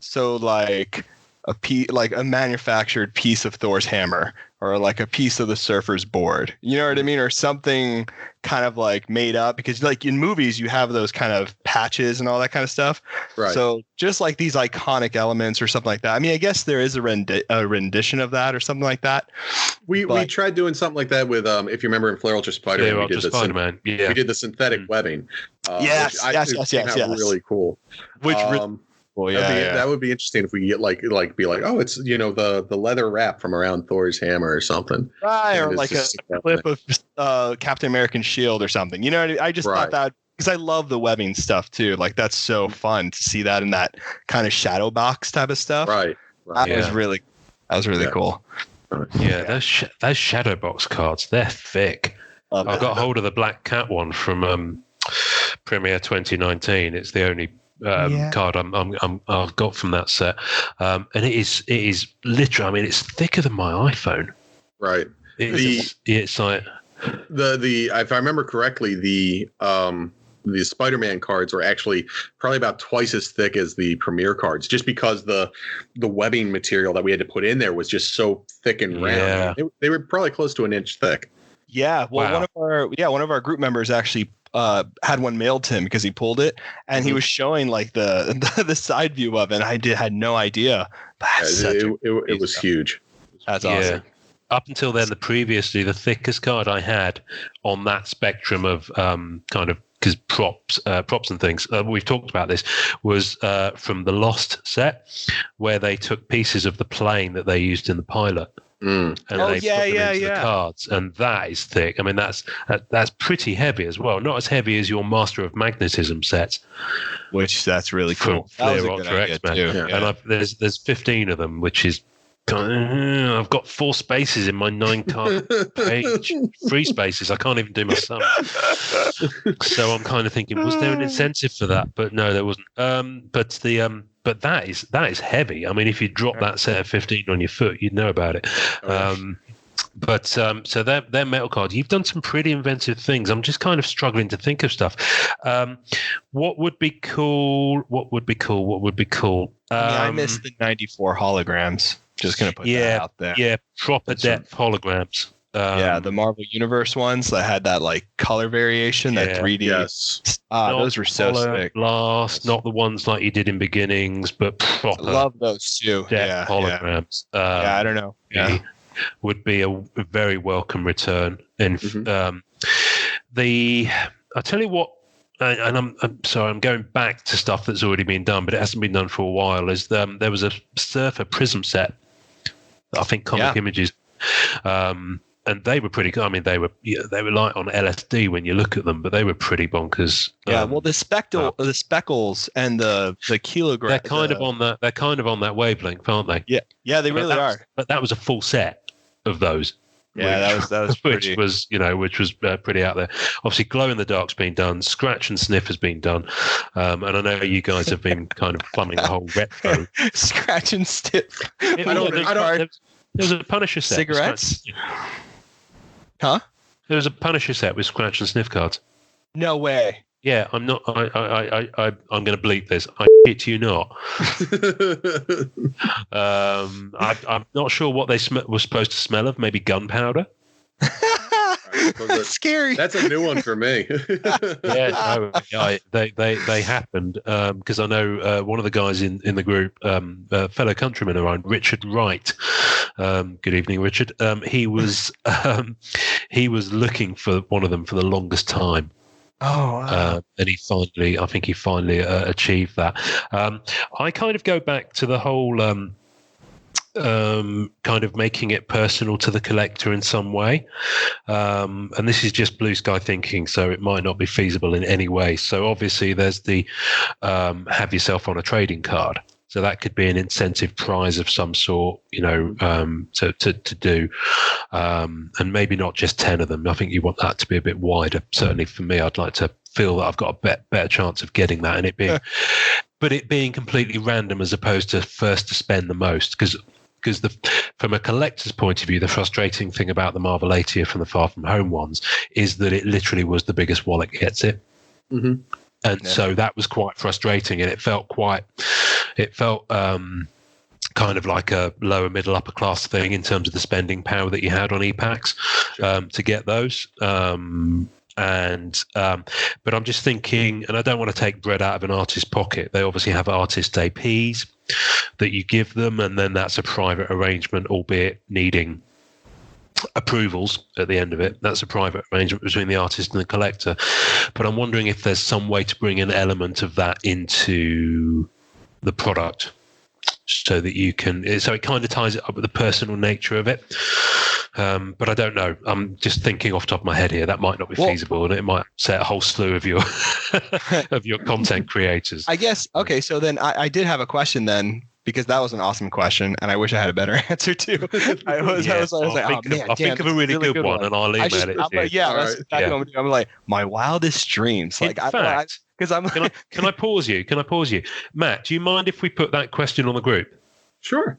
So like a manufactured piece of Thor's hammer, or like a piece of the Surfer's board. You know what I mean? Or something kind of like made up, because like in movies you have those kind of patches and all that kind of stuff. Right. So just like these iconic elements or something like that. I mean, I guess there is a rendition of that or something like that. We tried doing something like that with if you remember in Flare Ultra Spider-Man, we did the synthetic webbing. Yes. Really cool. Well, that would be interesting if we get like oh, it's the leather wrap from around Thor's hammer or something, right? Or like a clip of Captain American's shield or something. You know what I mean? I just thought that, because I love the webbing stuff too. Like that's so fun to see that in that kind of shadow box type of stuff. Right. That was really cool. Yeah, those shadow box cards, they're thick. I got hold of the Black Cat one from Premiere 2019. It's the only card I've got from that set, and it is literally. I mean, it's thicker than my iPhone. Right. It's like the if I remember correctly, the Spider-Man cards are actually probably about twice as thick as the Premiere cards, just because the webbing material that we had to put in there was just so thick and round. Yeah. They were probably close to an inch thick. Yeah. Well, one of our group members actually had one mailed to him because he pulled it, and he was showing like the side view of it. And I had no idkind it was huge. That's awesome. Up until then, the thickest card I had on that spectrum of kind of, because props and things, we've talked about this, was from the Lost set, where they took pieces of the plane that they used in the pilot. And they put them into the cards, and that is thick. I mean, that's pretty heavy as well. Not as heavy as your Master of Magnetism sets, which that's really cool. Flare Ultra X-Men. And there's 15 of them, which is I've got 4 spaces in my 9-card page. 3 spaces. I can't even do my sum. So I'm kind of thinking, was there an incentive for that? But no, there wasn't. But that is heavy. I mean, if you drop that set of 15 on your foot, you'd know about it. So they're metal cards. You've done some pretty inventive things. I'm just kind of struggling to think of stuff. What would be cool? I missed the 94 holograms. Just going to put that out there. Yeah, proper depth holograms. The Marvel Universe ones that had that like color variation, that 3D. Yes. Those were so sick. Not the ones like you did in Beginnings, but proper. I love those too. Depth holograms. I don't know. Yeah. Would be a very welcome return. And I'll tell you what, and I'm sorry, I'm going back to stuff that's already been done, but it hasn't been done for a while. Is there was a Surfer Prism set, I think Comic Images, and they were pretty good. I mean, they were light on LSD when you look at them, but they were pretty bonkers. Well, the speckles and the kilogram. They're kind of on that. They're kind of on that wavelength, aren't they? Yeah, they really are. But that was a full set of those. Yeah, that was pretty. which was pretty out there. Obviously, Glow in the Dark's been done. Scratch and Sniff has been done, and I know you guys have been kind of plumbing the whole retro. Scratch and Sniff. There was a Punisher set. Cigarettes? Huh? There was a Punisher set with Scratch and Sniff cards. No way. Yeah, I'm not. I'm going to bleep this. I shit you not. I'm not sure what they were supposed to smell of. Maybe gunpowder. That's scary. That's a new one for me. They happened because I know one of the guys in the group, fellow countryman of mine, Richard Wright. Good evening, Richard. He was looking for one of them for the longest time. Oh, wow. And I think he finally achieved that. I kind of go back to the whole kind of making it personal to the collector in some way. And this is just blue sky thinking, so it might not be feasible in any way. So obviously there's the have yourself on a trading card. So that could be an incentive prize of some sort, to do. And maybe not just 10 of them. I think you want that to be a bit wider. Certainly for me, I'd like to feel that I've got a better chance of getting that, and it being, but it being completely random as opposed to first to spend the most. Because from a collector's point of view, the frustrating thing about the Marvel 80 from the Far From Home ones is that it literally was the biggest wallet gets it. Mm-hmm. And so that was quite frustrating, and it felt kind of like a lower middle upper class thing in terms of the spending power that you had on e-packs to get those. But I'm just thinking, and I don't want to take bread out of an artist's pocket. They obviously have artist APs that you give them, and then that's a private arrangement, albeit needing approvals at the end of it. That's a private arrangement between the artist and the collector. But I'm wondering if there's some way to bring an element of that into the product, so that you can, so it kind of ties it up with the personal nature of it. But I don't know. I'm just thinking off the top of my head here. That might not be feasible, and it might set a whole slew of your of your content creators. I guess. Okay, so then I did have a question then, because that was an awesome question, and I wish I had a better answer too. I'll think of a really good one, and I'll email it to you. I'm like, my wildest dreams. Can I pause you? Matt, do you mind if we put that question on the group? Sure.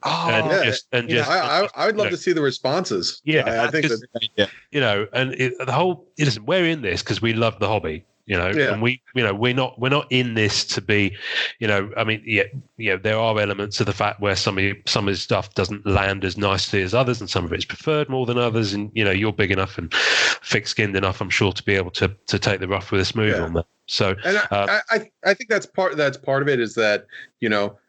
I would love to see the responses. Yeah, I think that, and the whole, listen, we're in this because we love the hobby, and we're not in this to be, there are elements of the fact where some of his stuff doesn't land as nicely as others, and some of it's preferred more than others, and you're big enough and thick-skinned enough, I'm sure, to be able to take the rough with a smooth on that. So, and I think that's part of it, is that,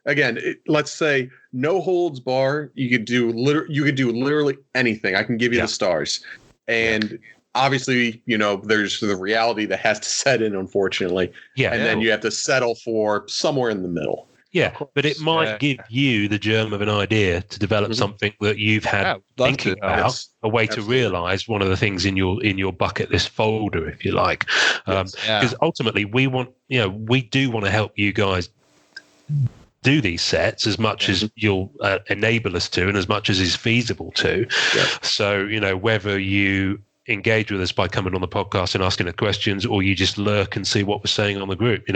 again, let's say no holds bar. You could do literally anything. I can give you the stars, and obviously, there's the reality that has to set in, unfortunately. Yeah, and then you have to settle for somewhere in the middle. Yeah, but it might give you the germ of an idea to develop something that you've had thinking about, a way to realize one of the things in your bucket list folder, if you like. Because ultimately, we do want to help you guys do these sets as much as you'll enable us to, and as much as is feasible to. Yeah. So, whether you engage with us by coming on the podcast and asking us questions, or you just lurk and see what we're saying on the group, I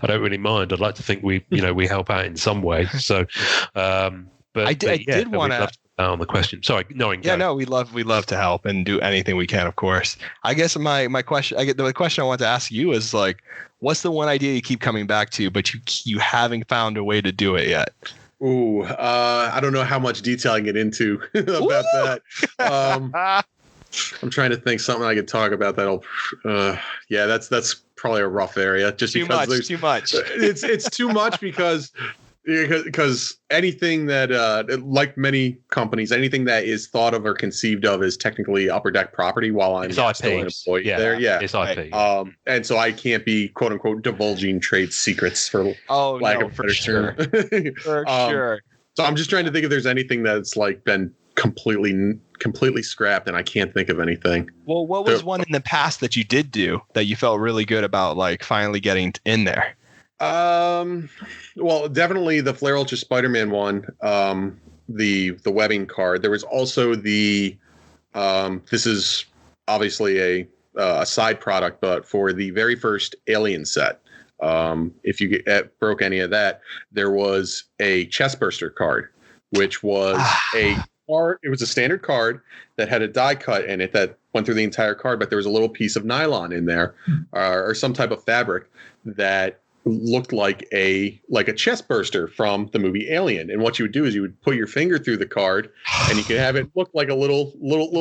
don't really mind. I'd like to think we help out in some way. So, but I did want to on the question. Sorry, we love to help and do anything we can, of course. I guess my question, the question I want to ask you is, like, what's the one idea you keep coming back to, but you haven't found a way to do it yet? Ooh, I don't know how much detail I can get into about that. I'm trying to think something I could talk about that'll. That's probably a rough area. Just too because much, too much. It's too much because anything that, like many companies, anything that is thought of or conceived of is technically Upper Deck property while I'm still an employee there. Yeah, it's IP. And so I can't be, quote unquote, divulging trade secrets for lack of a better term. For sure. So I'm just trying to think if there's anything that's like been completely scrapped, and I can't think of anything. Well, what was one in the past that you did do that you felt really good about, like, finally getting in there? Well, definitely the Flare Ultra Spider-Man one, the webbing card. There was also the this is obviously a side product, but for the very first Alien set, if you broke any of that, there was a chestburster card, which was it was a standard card that had a die cut in it that went through the entire card, but there was a little piece of nylon in there, or some type of fabric that looked like a chest burster from the movie Alien. And what you would do is you would put your finger through the card, and you could have it look like a little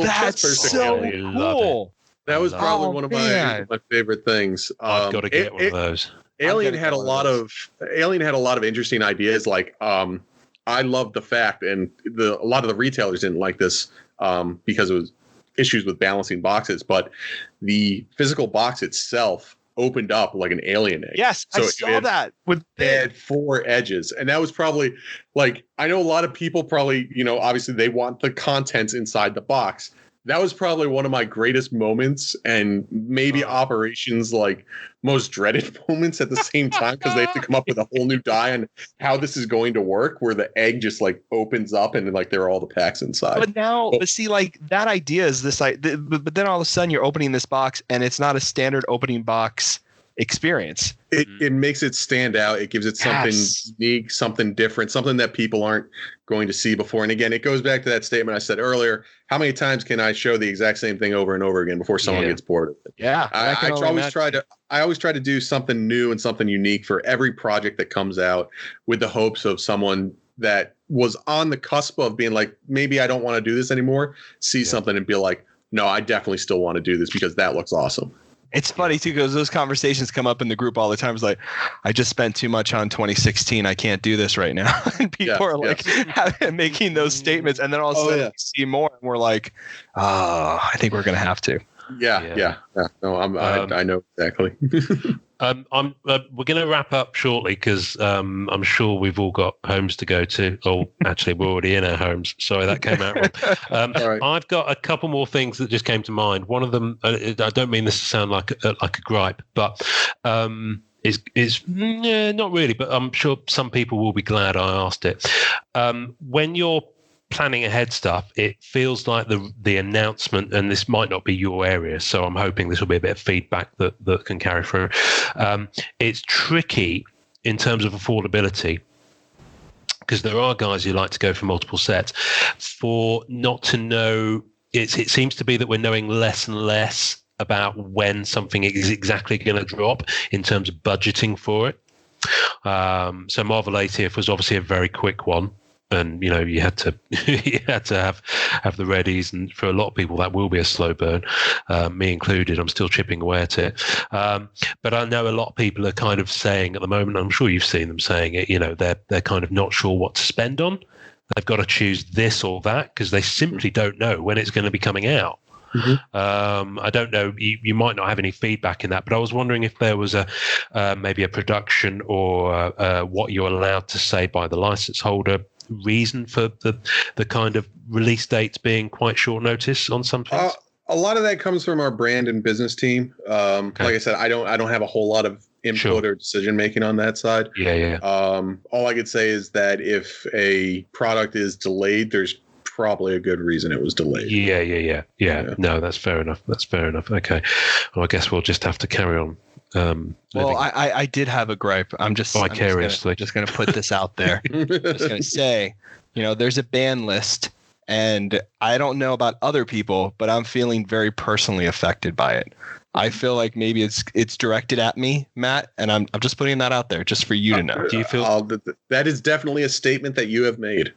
chest burster. So cool. That was probably one of my favorite things. I've got to get one of those. Alien had a lot of interesting ideas. Like, I love the fact, and a lot of the retailers didn't like this because it was issues with balancing boxes, but the physical box itself opened up like an alien egg. Yes, So I it saw had- that with It had 4 edges, and that was probably like, I know a lot of people probably, obviously they want the contents inside the box. That was probably one of my greatest moments, and maybe operations like most dreaded moments at the same time, because they have to come up with a whole new die on how this is going to work, where the egg just like opens up and like there are all the packs inside. But see, like that idea is this, but then all of a sudden you're opening this box and it's not a standard opening box experience. It makes it stand out. It gives it something unique, something different, something that people aren't going to see before. And again, it goes back to that statement I said earlier. How many times can I show the exact same thing over and over again before someone gets bored of it? Yeah. I always try to do something new and something unique for every project that comes out, with the hopes of someone that was on the cusp of being like, maybe I don't want to do this anymore, see something and be like, no, I definitely still want to do this because that looks awesome. It's funny too, because those conversations come up in the group all the time. It's like, I just spent too much on 2016. I can't do this right now. And people are like making those statements, and then all of a sudden we see more, and we're like, I think we're gonna have to. Yeah. No, I know exactly. We're going to wrap up shortly because I'm sure we've all got homes to go to. Oh, actually, we're already in our homes. Sorry, that came out wrong. Right. I've got a couple more things that just came to mind. One of them, I don't mean this to sound like a gripe, but is not really. But I'm sure some people will be glad I asked it. When you're planning ahead stuff, it feels like the announcement, and this might not be your area, so I'm hoping this will be a bit of feedback that can carry through. It's tricky in terms of affordability, because there are guys who like to go for multiple sets. For not to know, it seems to be that we're knowing less and less about when something is exactly going to drop in terms of budgeting for it. So Marvel ATF was obviously a very quick one. And you had to have the readies, and for a lot of people that will be a slow burn, me included. I'm still chipping away at it, but I know a lot of people are kind of saying at the moment, I'm sure you've seen them saying it, they're kind of not sure what to spend on. They've got to choose this or that because they simply don't know when it's going to be coming out. Mm-hmm. I don't know. You might not have any feedback in that, but I was wondering if there was maybe a production or what you're allowed to say by the license holder reason for the kind of release dates being quite short notice on some things. A lot of that comes from our brand and business team. Like I said, I don't have a whole lot of input or decision making on that side. All I could say is that if a product is delayed, there's probably a good reason it was delayed. Yeah. No, that's fair enough. Okay. Well, I guess we'll just have to carry on. Well, I did have a gripe. I'm just going to put this out there. I'm just going to say, there's a ban list, and I don't know about other people, but I'm feeling very personally affected by it. I feel like maybe it's directed at me, Matt, and I'm just putting that out there just for you to know. Do you feel that is definitely a statement that you have made?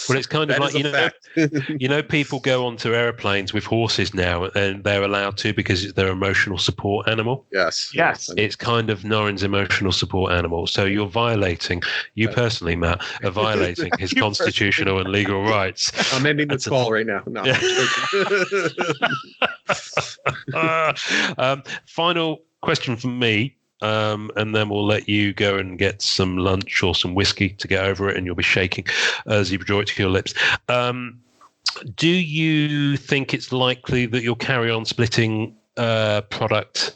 Well, it's kind of like, people go onto airplanes with horses now, and they're allowed to because it's their emotional support animal. Yes. It's kind of Norin's emotional support animal. So you're violating, personally, Matt, are violating his constitutional and legal rights. I'm ending this call right now. No. Final question from me. And then we'll let you go and get some lunch or some whiskey to get over it, and you'll be shaking as you draw it to your lips. Do you think it's likely that you'll carry on splitting product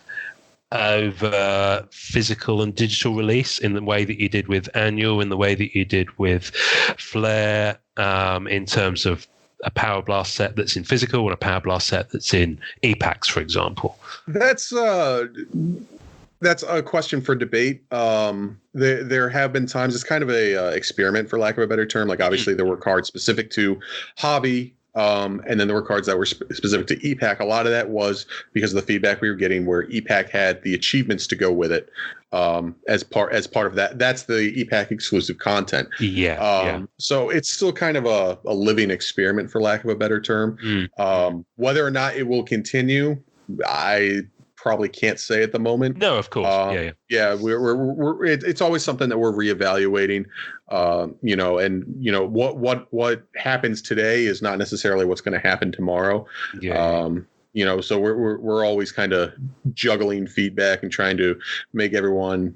over physical and digital release in the way that you did with Annual, in the way that you did with Flare, in terms of a Power Blast set that's in physical and a Power Blast set that's in e-packs, for example? That's a question for debate. There have been times, it's kind of a experiment, for lack of a better term. Like, obviously there were cards specific to hobby, and then there were cards that were specific to e-pack. A lot of that was because of the feedback we were getting, where e-pack had the achievements to go with it. As part of that, that's the e-pack exclusive content. So it's still kind of a living experiment, for lack of a better term. Whether or not it will continue, I probably can't say at the moment. No, of course. We're it's always something that we're reevaluating. What happens today is not necessarily what's going to happen tomorrow. So we're always kind of juggling feedback and trying to make everyone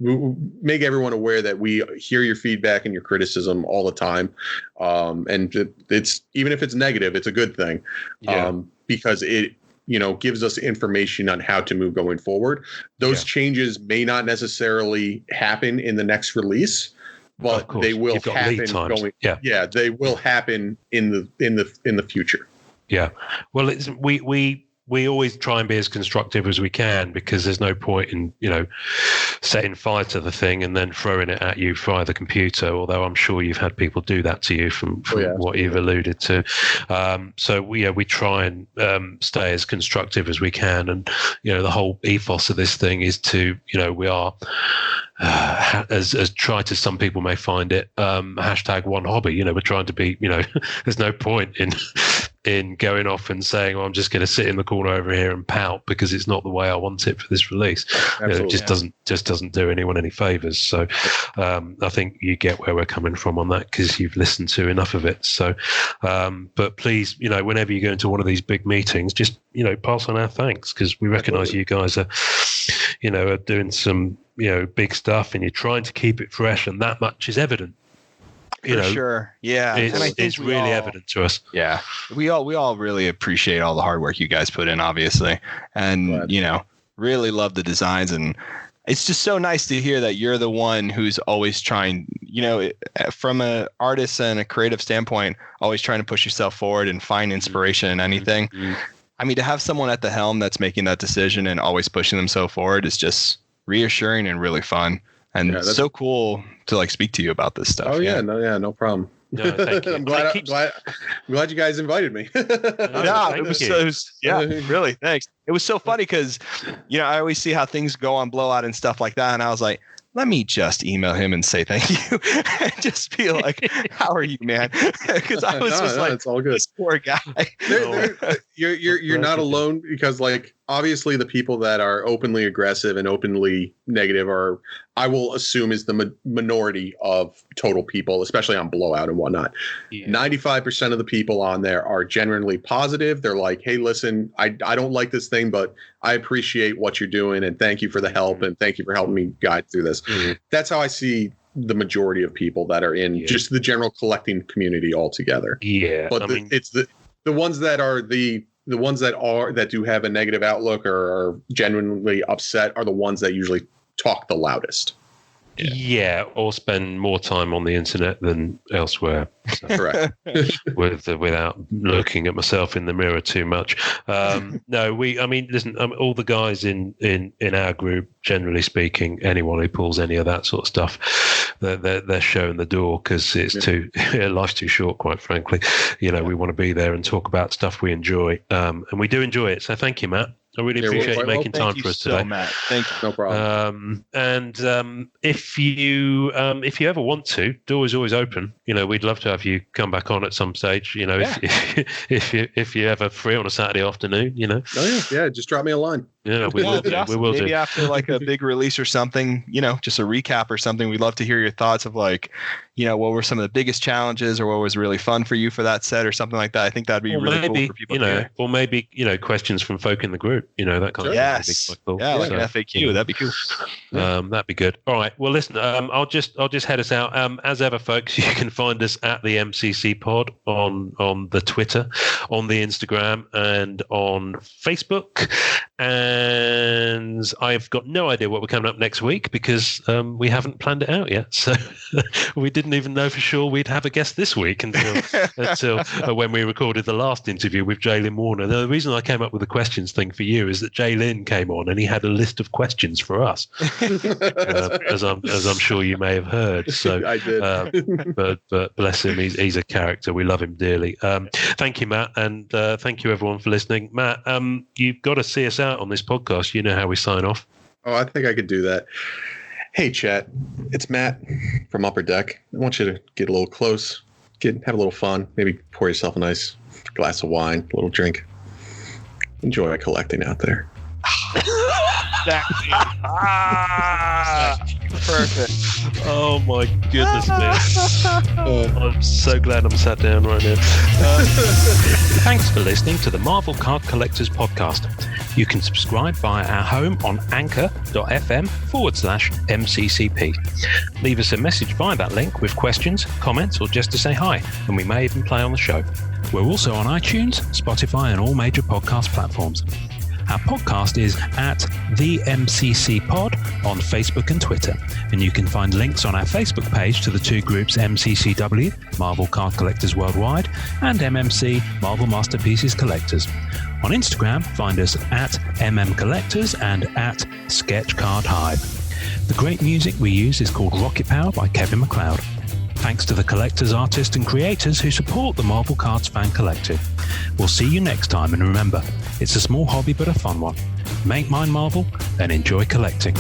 aware that we hear your feedback and your criticism all the time. And it's, even if it's negative, it's a good thing. Because it, gives us information on how to move going forward. Those changes may not necessarily happen in the next release, but they will happen going. Yeah, they will happen in the future. Yeah. Well, we always try and be as constructive as we can, because there's no point in, setting fire to the thing and then throwing it at you via the computer, although I'm sure you've had people do that to you from what you've alluded to. So we try and stay as constructive as we can. And, the whole ethos of this thing is to, we are, as trite as some people may find it, hashtag one hobby. We're trying to be, there's no point in going off and saying, I'm just going to sit in the corner over here and pout because it's not the way I want it for this release. It just doesn't do anyone any favors. So I think you get where we're coming from on that, because you've listened to enough of it. So, but please, whenever you go into one of these big meetings, just, pass on our thanks, because we recognize you guys are, are doing some, big stuff, and you're trying to keep it fresh, and that much is evident. Sure. Yeah. It's really evident to us. Yeah. We all really appreciate all the hard work you guys put in, obviously. And, really love the designs. And it's just so nice to hear that you're the one who's always trying, from an artist and a creative standpoint, always trying to push yourself forward and find inspiration in anything. Mm-hmm. I mean, to have someone at the helm that's making that decision and always pushing themselves forward is just reassuring and really fun. And so cool to speak to you about this stuff. Oh yeah, no problem. No, thank you. I'm glad you guys invited me. Really, thanks. It was so funny because, I always see how things go on Blowout and stuff like that, and I was like, let me just email him and say thank you, and just be like, "How are you, man?" Because I was it's all good. This poor guy. You're not alone, because obviously the people that are openly aggressive and openly negative are, I will assume, is the minority of total people, especially on Blowout and whatnot. 95% of the people on there are genuinely positive. They're like, hey, listen, I don't like this thing, but I appreciate what you're doing, and thank you for the help, and thank you for helping me guide through this. Mm-hmm. That's how I see the majority of people that are in just the general collecting community altogether. Yeah. But it's the ones that are the ones that do have a negative outlook or are genuinely upset are the ones that usually talk the loudest. Yeah, or spend more time on the internet than elsewhere. So. Correct. Without looking at myself in the mirror too much. No, listen, all the guys in our group, generally speaking, anyone who pulls any of that sort of stuff, they're showing the door, because it's life's too short, quite frankly. We want to be there and talk about stuff we enjoy, and we do enjoy it. So thank you, Matt. I really appreciate you making time for us today. Matt. Thank you. No problem. And if you ever want to, door is always open. We'd love to have you come back on at some stage. If you're ever free on a Saturday afternoon. Oh yeah, just drop me a line. Yeah, we will do. We will Maybe after a big release or something, just a recap or something. We'd love to hear your thoughts of what were some of the biggest challenges, or what was really fun for you for that set, or something like that. I think that'd be really cool for people to hear. Or maybe questions from folk in the group. That kind of thing. Cool. Yeah, an FAQ. That'd be cool. That'd be good. All right. Well, listen. I'll just head us out. As ever, folks, you can find us at the MCC Pod on the Twitter, on the Instagram, and on Facebook. And I've got no idea what we're coming up next week, because we haven't planned it out yet. So we didn't even know for sure we'd have a guest this week until when we recorded the last interview with Jaylin Warner. Now, the reason I came up with the questions thing for you is that Jaylin came on and he had a list of questions for us, as I'm sure you may have heard. So I did. But bless him, he's a character. We love him dearly. Thank you, Matt, and thank you everyone for listening. Matt, you've got to see us out on this podcast. You know how we sign off. Oh, I think I could do that. Hey, chat. It's Matt from Upper Deck. I want you to get a little close, have a little fun. Maybe pour yourself a nice glass of wine, a little drink. Enjoy collecting out there. Perfect. Oh my goodness me. I'm so glad I'm sat down right now. Thanks for listening to the Marvel Card Collectors podcast. You can subscribe via our home on anchor.fm/MCCP. Leave us a message via that link with questions, comments, or just to say hi, and we may even play on the show. We're also on iTunes, Spotify, and all major podcast platforms. Our podcast is at the MCC Pod on Facebook and Twitter, and you can find links on our Facebook page to the two groups MCCW, Marvel Card Collectors Worldwide, and MMC, Marvel Masterpieces Collectors. On Instagram, find us at MM Collectors and at Sketch Card Hive. The great music we use is called Rocket Power by Kevin MacLeod. Thanks to the collectors, artists, and creators who support the Marvel Cards Fan Collective. We'll see you next time, and remember, it's a small hobby but a fun one. Make mine Marvel and enjoy collecting.